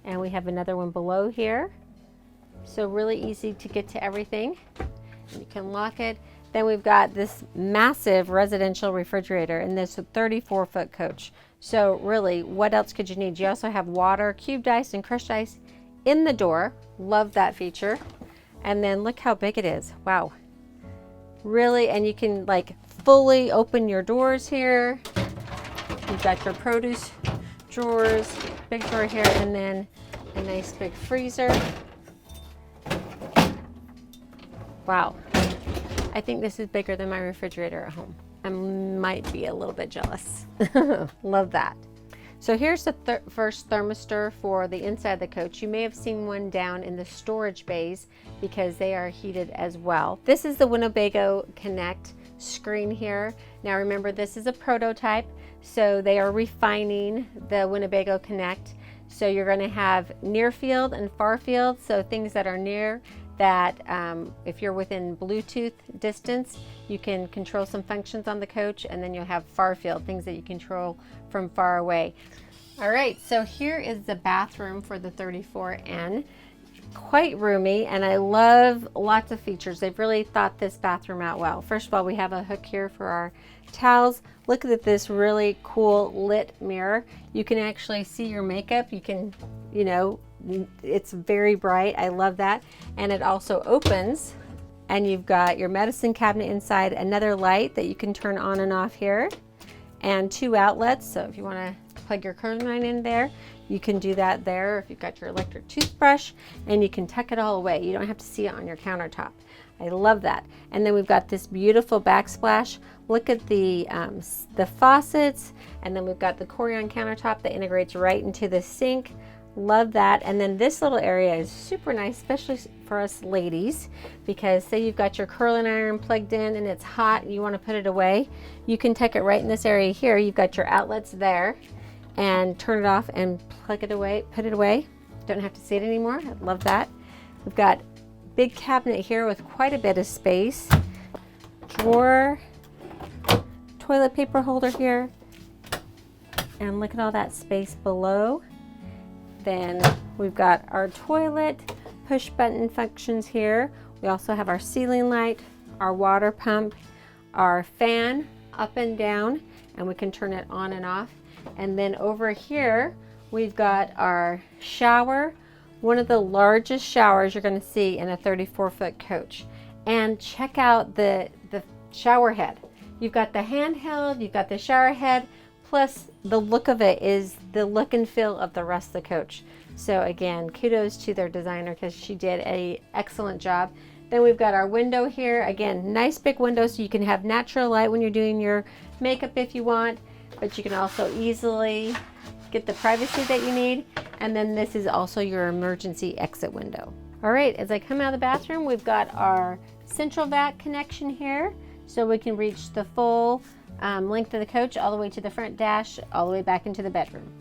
S1: And we have another one below here, so really easy to get to everything. You can lock it. Then we've got this massive residential refrigerator in this 34-foot coach. So really, what else could you need? You also have water, cubed ice, and crushed ice in the door. Love that feature. And then look how big it is. Wow. Really, and you can like fully open your doors here. You've got your produce drawers, big drawer here, and then a nice big freezer. Wow. I think this is bigger than my refrigerator at home. I might be a little bit jealous. Love that. So here's the first thermistor for the inside of the coach. You may have seen one down in the storage bays because they are heated as well. This is the Winnebago Connect screen here. Now remember, this is a prototype, so they are refining the Winnebago Connect. So you're going to have near field and far field, so things that are near, that if you're within Bluetooth distance, you can control some functions on the coach, and then you'll have far field, things that you control from far away. All right, so here is the bathroom for the 34N. Quite roomy, and I love lots of features. They've really thought this bathroom out well. First of all, we have a hook here for our towels. Look at this really cool lit mirror. You can actually see your makeup. You can, you know, it's very bright. I love that. And it also opens, and you've got your medicine cabinet inside, another light that you can turn on and off here, and 2 outlets. So if you want to plug your curling line in there, you can do that there. If you've got your electric toothbrush, and you can tuck it all away. You don't have to see it on your countertop. I love that. And then we've got this beautiful backsplash. Look at the faucets, and then we've got the Corian countertop that integrates right into the sink. Love that. And then this little area is super nice, especially for us ladies, because say you've got your curling iron plugged in and it's hot and you want to put it away, you can tuck it right in this area here. You've got your outlets there, and turn it off and plug it away, put it away. Don't have to see it anymore. I love that. We've got big cabinet here with quite a bit of space. Drawer, toilet paper holder here, and look at all that space below. Then we've got our toilet, push button functions here. We also have our ceiling light, our water pump, our fan up and down, and we can turn it on and off. And then over here, we've got our shower, one of the largest showers you're going to see in a 34-foot coach. And check out the shower head. You've got the handheld, you've got the shower head, plus the look of it is the look and feel of the rest of the coach. So again, kudos to their designer, because she did an excellent job. Then we've got our window here. Again, nice big window so you can have natural light when you're doing your makeup if you want, but you can also easily get the privacy that you need. And then this is also your emergency exit window. All right, as I come out of the bathroom, we've got our central vac connection here, so we can reach the full length of the coach all the way to the front dash, all the way back into the bedroom.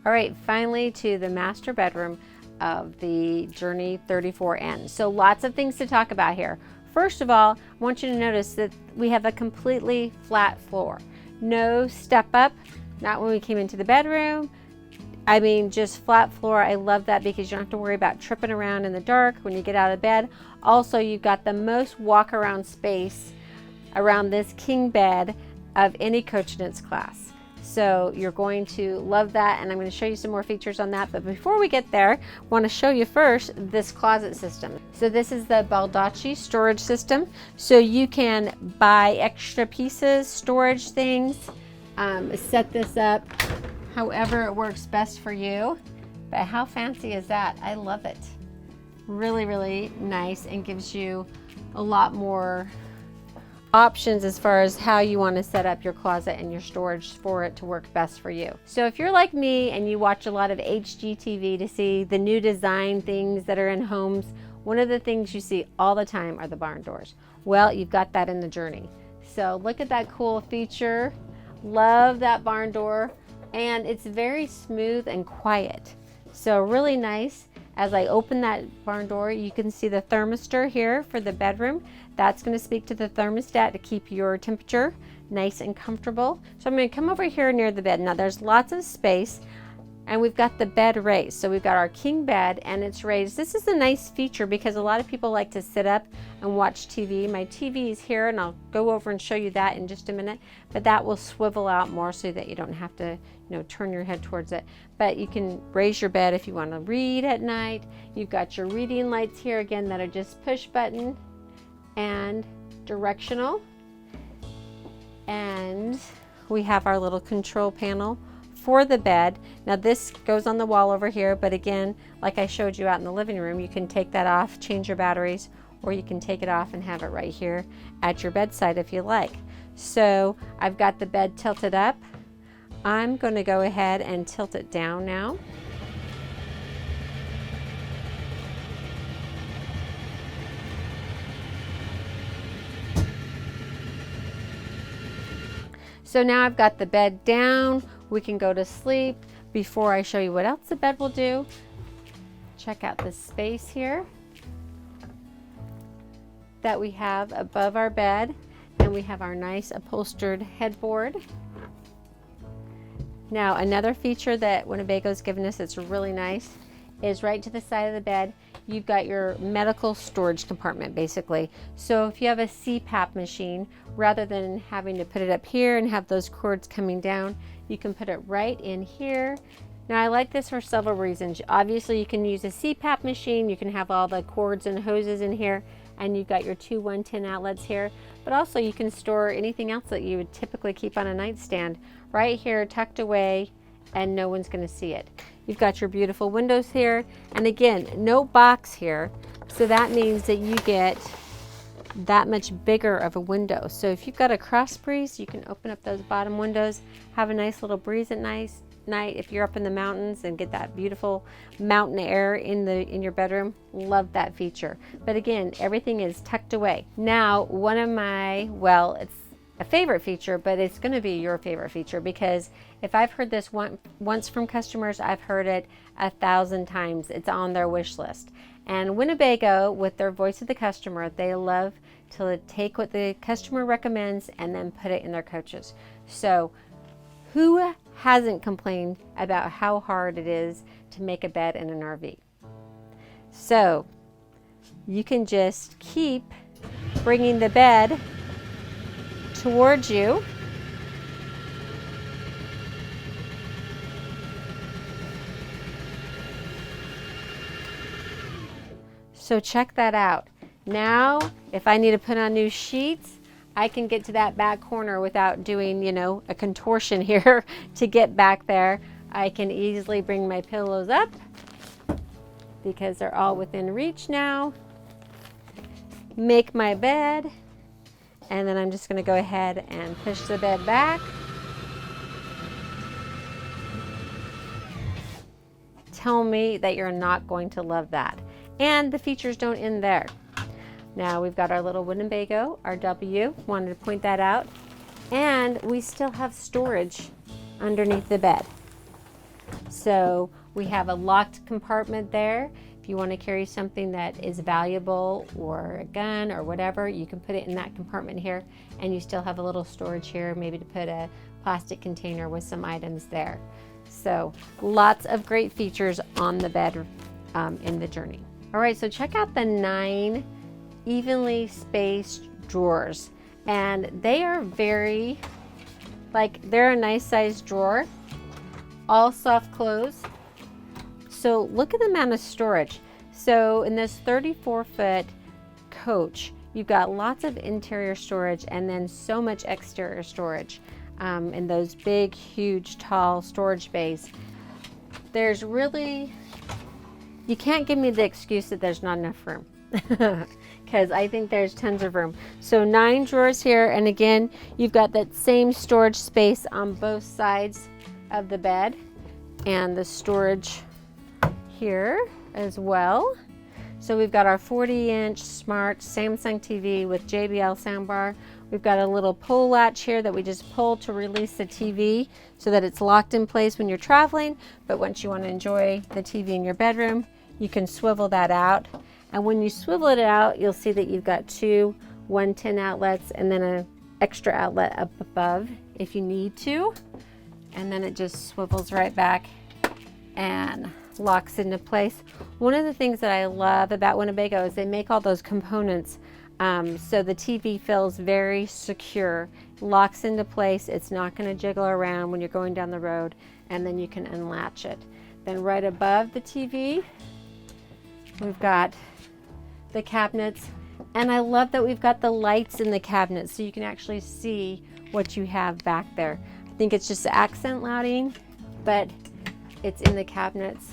S1: All right, finally to the master bedroom of the Journey 34N. So lots of things to talk about here. First of all, I want you to notice that we have a completely flat floor. No step up, not when we came into the bedroom. I mean, just flat floor. I love that because you don't have to worry about tripping around in the dark when you get out of bed. Also, you've got the most walk around space around this king bed of any coach in its class. So you're going to love that, and I'm going to show you some more features on that. But before we get there, I want to show you first this closet system. So this is the Baldacci storage system. So you can buy extra pieces, storage things, set this up however it works best for you. But how fancy is that? I love it. Really, really nice, and gives you a lot more options as far as how you want to set up your closet and your storage for it to work best for you. So if you're like me and you watch a lot of HGTV to see the new design things that are in homes, one of the things you see all the time are the barn doors. Well, you've got that in the Journey. So look at that cool feature. Love that barn door, and it's very smooth and quiet. So really nice. As I open that barn door, you can see the thermistor here for the bedroom. That's going to speak to the thermostat to keep your temperature nice and comfortable. So I'm going to come over here near the bed. Now there's lots of space, and we've got the bed raised. So we've got our king bed, and it's raised. This is a nice feature because a lot of people like to sit up and watch TV. My TV is here, and I'll go over and show you that in just a minute. But that will swivel out more so that you don't have to, turn your head towards it. But you can raise your bed if you want to read at night. You've got your reading lights here again that are just push button and directional. And we have our little control panel for the bed. Now this goes on the wall over here, but again, like I showed you out in the living room, you can take that off, change your batteries, or you can take it off and have it right here at your bedside if you like. So I've got the bed tilted up. I'm going to go ahead and tilt it down now. So now I've got the bed down. We can go to sleep. Before I show you what else the bed will do, check out the space here that we have above our bed, and we have our nice upholstered headboard. Now another feature that Winnebago's given us that's really nice is right to the side of the bed, you've got your medical storage compartment basically. So if you have a CPAP machine, rather than having to put it up here and have those cords coming down, you can put it right in here. Now I like this for several reasons. Obviously you can use a CPAP machine, you can have all the cords and hoses in here, and you've got your two 110 outlets here, but also you can store anything else that you would typically keep on a nightstand right here tucked away, and no one's going to see it. You've got your beautiful windows here, and again, no box here, so that means that you get that much bigger of a window. So if you've got a cross breeze, you can open up those bottom windows, have a nice little breeze at night if you're up in the mountains, and get that beautiful mountain air in your bedroom. Love that feature. But again, everything is tucked away. Now, one of my, well, it's a favorite feature, but it's going to be your favorite feature, because if I've heard this once from customers, I've heard it 1,000 times. It's on their wish list. And Winnebago, with their voice of the customer, they love to take what the customer recommends and then put it in their coaches. So who hasn't complained about how hard it is to make a bed in an RV? So you can just keep bringing the bed towards you. So check that out. Now, if I need to put on new sheets, I can get to that back corner without doing, a contortion here to get back there. I can easily bring my pillows up because they're all within reach now. Make my bed, and then I'm just going to go ahead and push the bed back. Tell me that you're not going to love that. And the features don't end there. Now we've got our little Winnebago RW, wanted to point that out. And we still have storage underneath the bed. So we have a locked compartment there. If you want to carry something that is valuable, or a gun or whatever, you can put it in that compartment here, and you still have a little storage here, maybe to put a plastic container with some items there. So lots of great features on the bed in the Journey. All right, so check out the 9 evenly spaced drawers. And they are very, they're a nice sized drawer, all soft close. So look at the amount of storage. So in this 34-foot coach, you've got lots of interior storage and then so much exterior storage in those big, huge, tall storage bays. There's really, you can't give me the excuse that there's not enough room because I think there's tons of room. So 9 drawers here, and again, you've got that same storage space on both sides of the bed and the storage here as well. So we've got our 40-inch smart Samsung TV with JBL soundbar. We've got a little pull latch here that we just pull to release the TV so that it's locked in place when you're traveling. But once you want to enjoy the TV in your bedroom, you can swivel that out. And when you swivel it out, you'll see that you've got 2 110 outlets and then an extra outlet up above if you need to. And then it just swivels right back and locks into place. One of the things that I love about Winnebago is they make all those components so the TV feels very secure, locks into place. It's not going to jiggle around when you're going down the road, and then you can unlatch it. Then right above the TV, we've got the cabinets, and I love that we've got the lights in the cabinets so you can actually see what you have back there. I think it's just accent lighting, but it's in the cabinets.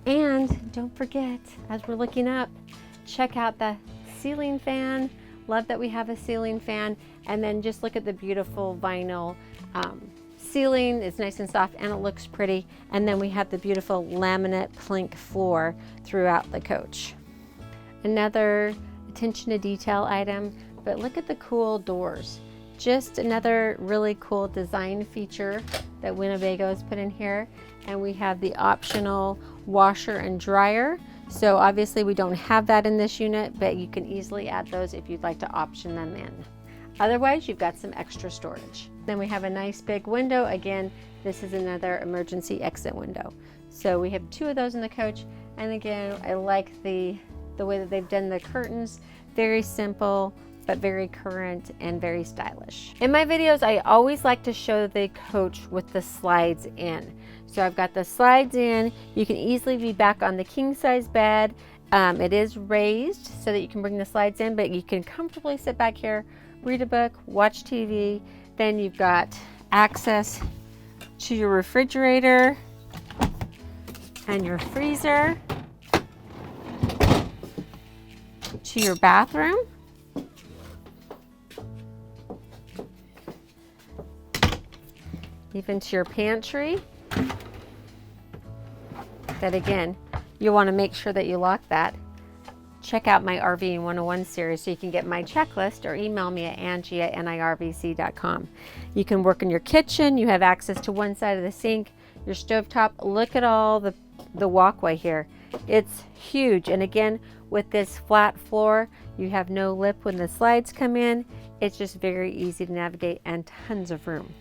S1: And don't forget, as we're looking up, check out the ceiling fan. Love that we have a ceiling fan. And then just look at the beautiful vinyl ceiling. It's nice and soft and it looks pretty. And then we have the beautiful laminate plank floor throughout the coach. Another attention to detail item, but look at the cool doors. Just another really cool design feature that Winnebago has put in here. And we have the optional washer and dryer. So obviously we don't have that in this unit, but you can easily add those if you'd like to option them in. Otherwise, you've got some extra storage. Then we have a nice big window. Again, this is another emergency exit window. So we have 2 of those in the coach. And again, I like the way that they've done the curtains. Very simple, but very current and very stylish. In my videos, I always like to show the coach with the slides in. So I've got the slides in. You can easily be back on the king size bed. It is raised so that you can bring the slides in, but you can comfortably sit back here, read a book, watch TV. Then you've got access to your refrigerator and your freezer, to your bathroom, even to your pantry. That again, you'll want to make sure that you lock that. Check out my RVing 101 series so you can get my checklist, or email me at Angie@NIRVC.com. You can work in your kitchen. You have access to one side of the sink, your stovetop. Look at all the walkway here. It's huge. And again, with this flat floor, you have no lip when the slides come in. It's just very easy to navigate and tons of room.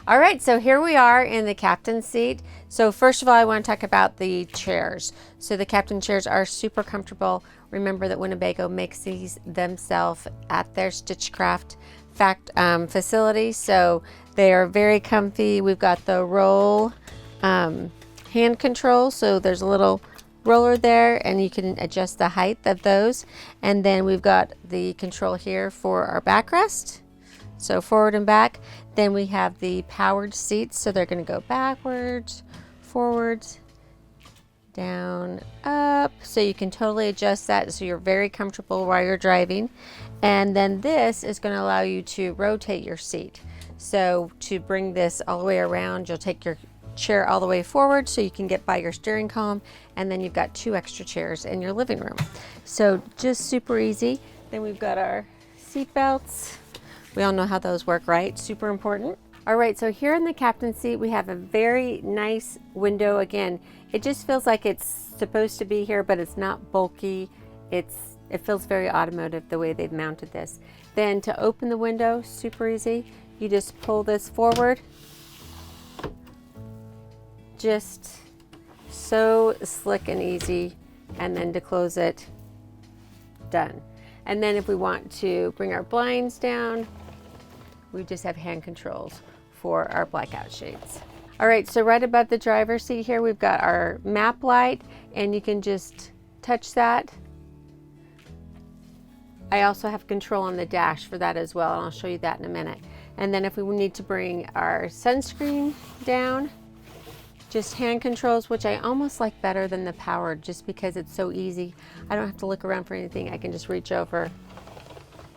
S1: All right, so here we are in the captain's seat. So first of all, I want to talk about the chairs. So the captain chairs are super comfortable. Remember that Winnebago makes these themselves at their Stitchcraft facility. So they are very comfy. We've got the roll hand control. So there's a little roller there and you can adjust the height of those. And then we've got the control here for our backrest. So forward and back. Then we have the powered seats. So they're going to go backwards, forwards, down, up. So you can totally adjust that so you're very comfortable while you're driving. And then this is going to allow you to rotate your seat. So to bring this all the way around, you'll take your chair all the way forward so you can get by your steering column. And then you've got 2 extra chairs in your living room. So just super easy. Then we've got our seat belts. We all know how those work, right? Super important. All right, so here in the captain's seat, we have a very nice window. Again, it just feels like it's supposed to be here, but it's not bulky. It feels very automotive the way they've mounted this. Then to open the window, super easy. You just pull this forward just so slick and easy. And then to close it, done. And then if we want to bring our blinds down, we just have hand controls for our blackout shades. All right, so right above the driver's seat here, we've got our map light, and you can just touch that. I also have control on the dash for that as well, and I'll show you that in a minute. And then if we need to bring our sunscreen down, just hand controls, which I almost like better than the powered, just because it's so easy. I don't have to look around for anything. I can just reach over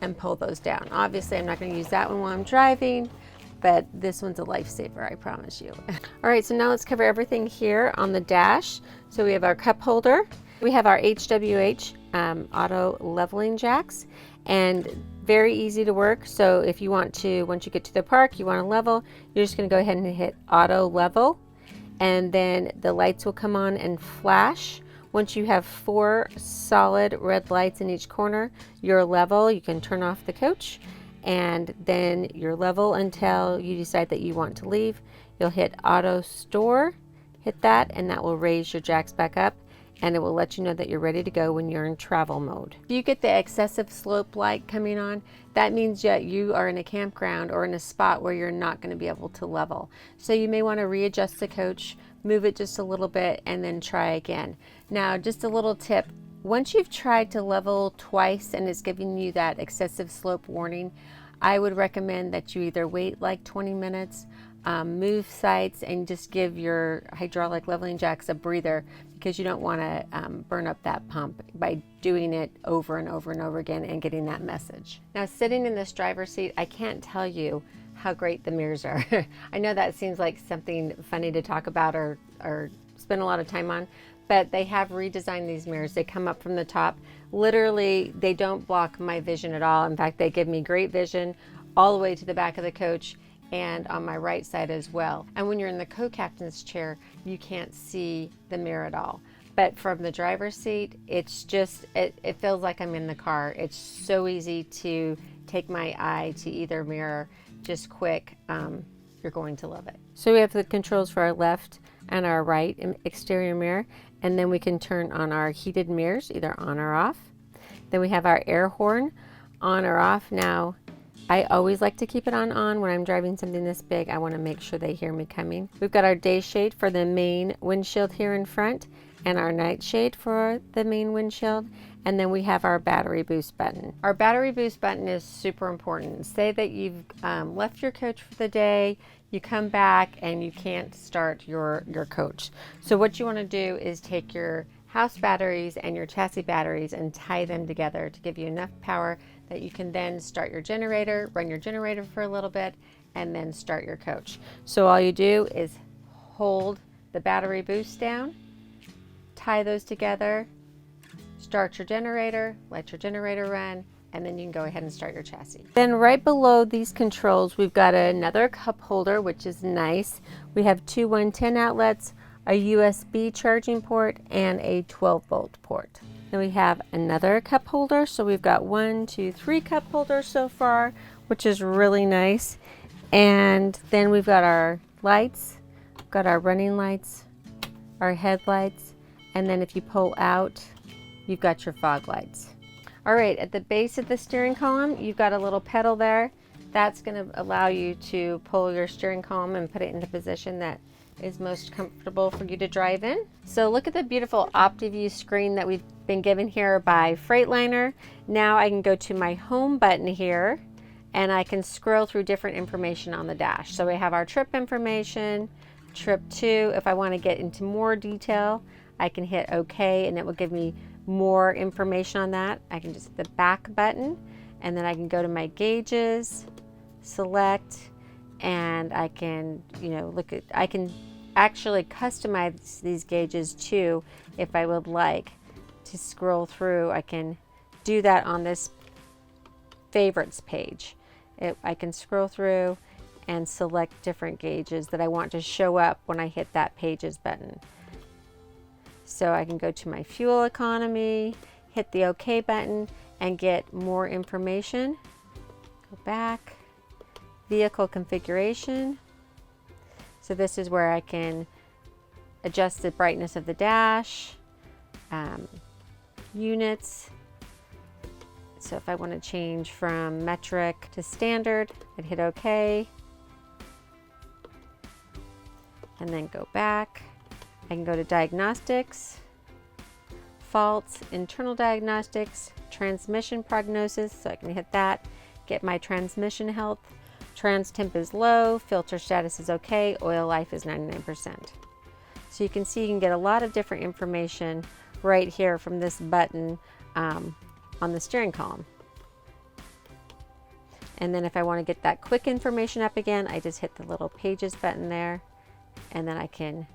S1: and pull those down. Obviously, I'm not going to use that one while I'm driving, but this one's a lifesaver, I promise you. All right, so now let's cover everything here on the dash. So we have our cup holder. We have our HWH auto leveling jacks, and very easy to work. So if you want to, once you get to the park, you want to level, you're just going to go ahead and hit auto level, and then the lights will come on and flash. Once you have 4 solid red lights in each corner, you're level. You can turn off the coach, and then you're level until you decide that you want to leave. You'll hit auto store, hit that, and that will raise your jacks back up, and it will let you know that you're ready to go when you're in travel mode. If you get the excessive slope light coming on, that means that you are in a campground or in a spot where you're not going to be able to level. So you may want to readjust the coach, move it just a little bit, and then try again. Now, just a little tip. Once you've tried to level twice and it's giving you that excessive slope warning, I would recommend that you either wait like 20 minutes, move sites, and just give your hydraulic leveling jacks a breather, because you don't want to burn up that pump by doing it over and over and over again and getting that message. Now, sitting in this driver's seat, I can't tell you how great the mirrors are. I know that seems like something funny to talk about or spend a lot of time on, but they have redesigned these mirrors. They come up from the top. Literally, they don't block my vision at all. In fact, they give me great vision all the way to the back of the coach and on my right side as well. And when you're in the co-captain's chair, you can't see the mirror at all. But from the driver's seat, it's just, it feels like I'm in the car. It's so easy to take my eye to either mirror, just quick. You're going to love it. So we have the controls for our left and our right exterior mirror, and then we can turn on our heated mirrors, either on or off. Then we have our air horn, on or off. Now, I always like to keep it on when I'm driving something this big. I want to make sure they hear me coming. We've got our day shade for the main windshield here in front, and our night shade for the main windshield. And then we have our battery boost button. Our battery boost button is super important. Say that you've left your coach for the day, you come back and you can't start your coach. So what you want to do is take your house batteries and your chassis batteries and tie them together to give you enough power that you can then start your generator, run your generator for a little bit, and then start your coach. So all you do is hold the battery boost down, tie those together, start your generator, let your generator run, and then you can go ahead and start your chassis. Then right below these controls, we've got another cup holder, which is nice. We have 2 110 outlets, a USB charging port, and a 12-volt port. Then we have another cup holder. So we've got 1, 2, 3 cup holders so far, which is really nice. And then we've got our lights, we've got our running lights, our headlights, and then if you pull out, you've got your fog lights. All right, at the base of the steering column, you've got a little pedal there. That's going to allow you to pull your steering column and put it into position that is most comfortable for you to drive in. So look at the beautiful OptiView screen that we've been given here by Freightliner. Now I can go to my home button here and I can scroll through different information on the dash. So we have our trip information, trip to. If I want to get into more detail, I can hit OK and it will give me more information on that. I can just hit the back button and then I can go to my gauges, select, and I can, I can actually customize these gauges too if I would like to scroll through. I can do that on this favorites page. I can scroll through and select different gauges that I want to show up when I hit that pages button. So I can go to my fuel economy, hit the OK button, and get more information. Go back, vehicle configuration. So this is where I can adjust the brightness of the dash, units. So if I want to change from metric to standard, I'd hit OK. And then go back. I can go to diagnostics, faults, internal diagnostics, transmission prognosis. So I can hit that, get my transmission health. Trans temp is low, filter status is okay, oil life is 99%. So you can see you can get a lot of different information right here from this button on the steering column. And then if I want to get that quick information up again, I just hit the little pages button there, and then I can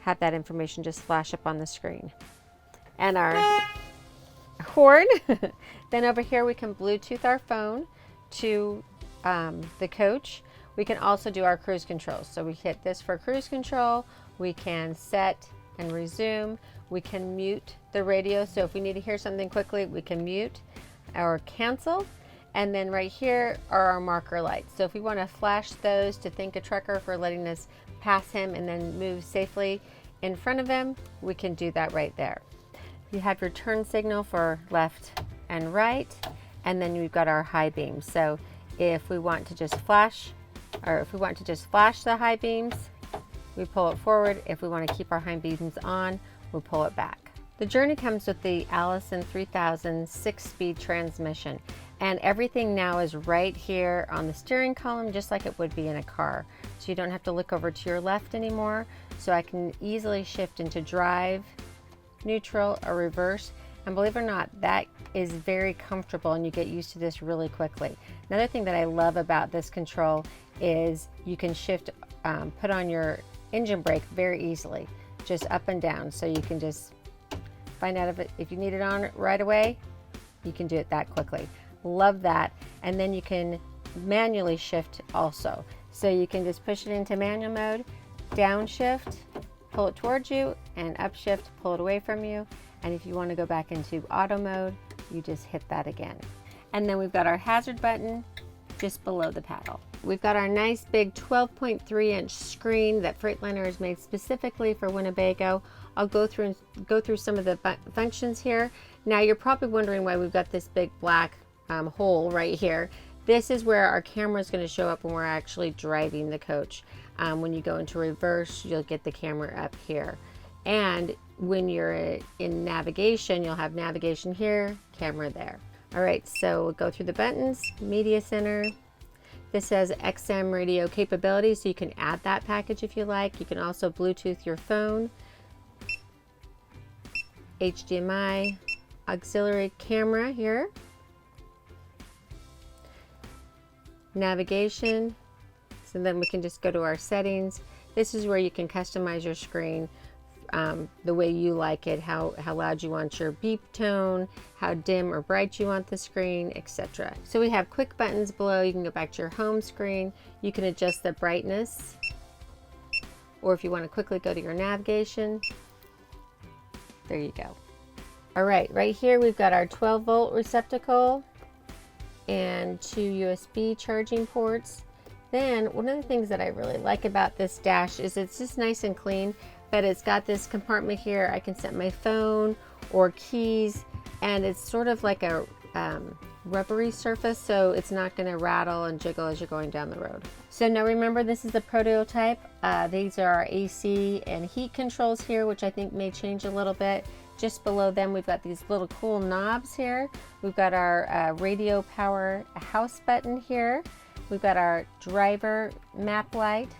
S1: have that information just flash up on the screen. And our horn. Then over here we can Bluetooth our phone to the coach. We can also do our cruise control. So we hit this for cruise control. We can set and resume. We can mute the radio. So if we need to hear something quickly, we can mute or cancel. And then right here are our marker lights. So if we want to flash those to thank a trucker for letting us pass him and then move safely in front of him, we can do that right there. You have your turn signal for left and right, and then we've got our high beams. So if we want to just flash, or if we want to just flash the high beams, we pull it forward. If we want to keep our high beams on, we pull it back. The Journey comes with the Allison 3000 6-speed transmission, and everything now is right here on the steering column, just like it would be in a car. So you don't have to look over to your left anymore. So I can easily shift into drive, neutral, or reverse. And believe it or not, that is very comfortable, and you get used to this really quickly. Another thing that I love about this control is you can shift, put on your engine brake very easily, just up and down. So you can just find out if you need it on right away, you can do it that quickly. Love that. And then you can manually shift also. So you can just push it into manual mode, downshift, pull it towards you, and upshift, pull it away from you. And if you want to go back into auto mode, you just hit that again. And then we've got our hazard button just below the paddle. We've got our nice big 12.3-inch screen that Freightliner has made specifically for Winnebago. I'll go through some of the functions here. Now you're probably wondering why we've got this big black hole right here. This is where our camera is going to show up when we're actually driving the coach. When you go into reverse, you'll get the camera up here. And when you're in navigation, you'll have navigation here, camera there. All right, so we'll go through the buttons. Media center. This says XM radio capability, so you can add that package if you like. You can also Bluetooth your phone. HDMI, auxiliary camera here. Navigation. So then we can just go to our settings. This is where you can customize your screen the way you like it, how loud you want your beep tone, how dim or bright you want the screen, etc. So we have quick buttons below. You can go back to your home screen. You can adjust the brightness, or if you want to quickly go to your navigation, there you go. All right, right here we've got our 12-volt receptacle and 2 USB charging ports. Then one of the things that I really like about this dash is it's just nice and clean, but it's got this compartment here. I can set my phone or keys, and it's sort of like a rubbery surface, so it's not going to rattle and jiggle as you're going down the road. So now remember, this is the prototype. These are our AC and heat controls here, which I think may change a little bit. Just below them, we've got these little cool knobs here. We've got our radio power house button here. We've got our driver map light,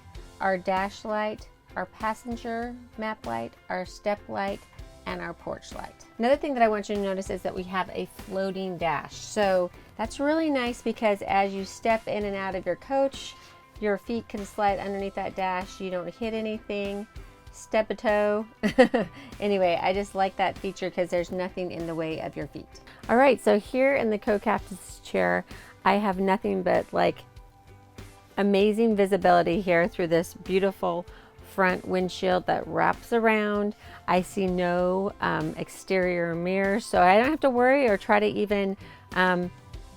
S1: our dash light, our passenger map light, our step light, and our porch light. Another thing that I want you to notice is that we have a floating dash. So that's really nice because as you step in and out of your coach, your feet can slide underneath that dash. You don't hit anything, step a toe. Anyway, I just like that feature because there's nothing in the way of your feet. All right, so here in the co-captain's chair, I have nothing but like amazing visibility here through this beautiful front windshield that wraps around. I see no exterior mirrors, so I don't have to worry or try to even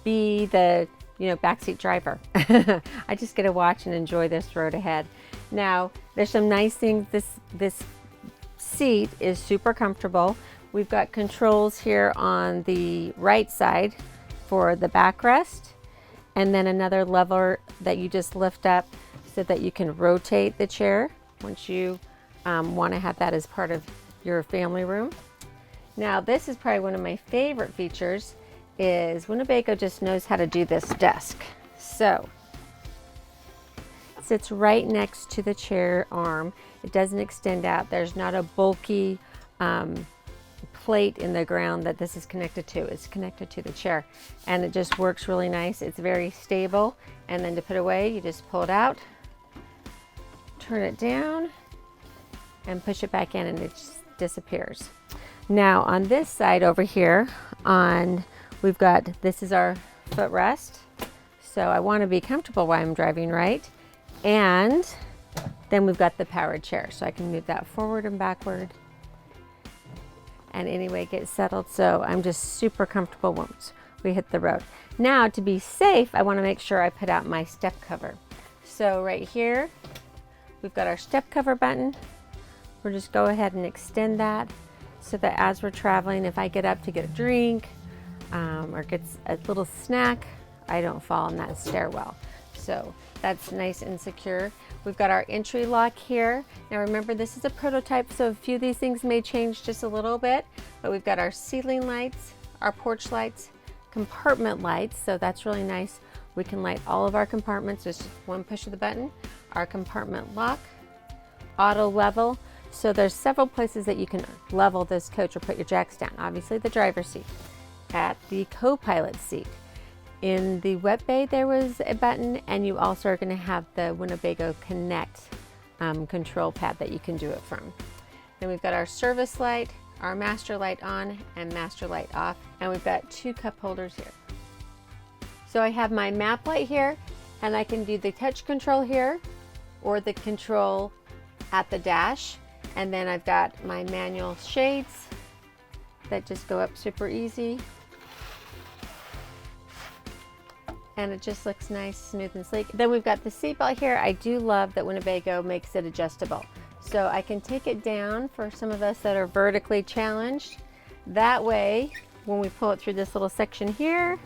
S1: be the backseat driver. I just get to watch and enjoy this road ahead. Now, there's some nice things. This seat is super comfortable. We've got controls here on the right side for the backrest, and then another lever that you just lift up so that you can rotate the chair once you want to have that as part of your family room. Now, this is probably one of my favorite features, is Winnebago just knows how to do this desk. So, it sits right next to the chair arm. It doesn't extend out. There's not a bulky plate in the ground that this is connected to. It's connected to the chair, and it just works really nice. It's very stable, and then to put away, you just pull it out, turn it down, and push it back in, and it just disappears. Now on this side over here, we've got, this is our footrest, so I want to be comfortable while I'm driving, right? And then we've got the powered chair, so I can move that forward and backward and anyway get settled. So I'm just super comfortable once we hit the road. Now, to be safe, I want to make sure I put out my step cover. So right here, we've got our step cover button. We'll just go ahead and extend that so that as we're traveling, if I get up to get a drink or get a little snack, I don't fall in that stairwell. So that's nice and secure. We've got our entry lock here. Now remember, this is a prototype, so a few of these things may change just a little bit, but we've got our ceiling lights, our porch lights, compartment lights, so that's really nice. We can light all of our compartments, just one push of the button. Our compartment lock, auto level, so there's several places that you can level this coach or put your jacks down. Obviously the driver's seat, at the co-pilot seat. In the wet bay, there was a button, and you also are going to have the Winnebago Connect control pad that you can do it from. Then we've got our service light, our master light on, and master light off, and we've got two cup holders here. So I have my map light here, and I can do the touch control here, or the control at the dash, and then I've got my manual shades that just go up super easy. And it just looks nice, smooth and sleek. Then we've got the seatbelt here. I do love that Winnebago makes it adjustable. So I can take it down for some of us that are vertically challenged. That way, when we pull it through this little section here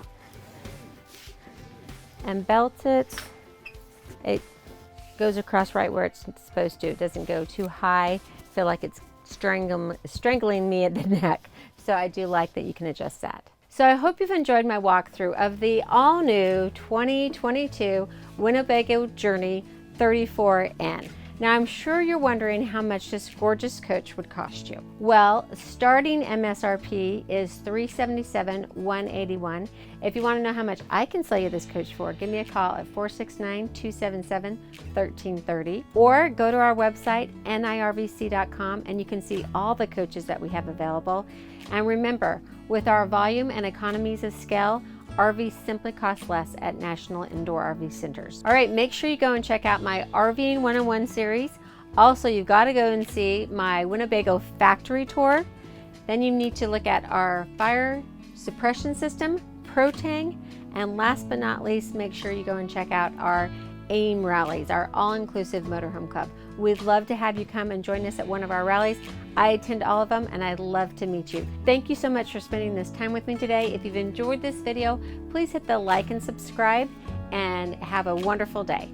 S1: and belt it, it goes across right where it's supposed to. It doesn't go too high. I feel like it's strangling me at the neck. So I do like that you can adjust that. So I hope you've enjoyed my walkthrough of the all-new 2022 Winnebago Journey 34N. Now I'm sure you're wondering how much this gorgeous coach would cost you. Well, starting MSRP is $377,181. If you want to know how much I can sell you this coach for, give me a call at 469-277-1330, or go to our website, NIRVC.com, and you can see all the coaches that we have available. And remember, with our volume and economies of scale, RVs simply cost less at National Indoor RV Centers. All right, make sure you go and check out my RVing 101 series. Also, you've got to go and see my Winnebago factory tour. Then you need to look at our fire suppression system, Protang, and last but not least, make sure you go and check out our AIM rallies, our all-inclusive motorhome club. We'd love to have you come and join us at one of our rallies. I attend all of them, and I'd love to meet you. Thank you so much for spending this time with me today. If you've enjoyed this video, please hit the like and subscribe, and have a wonderful day.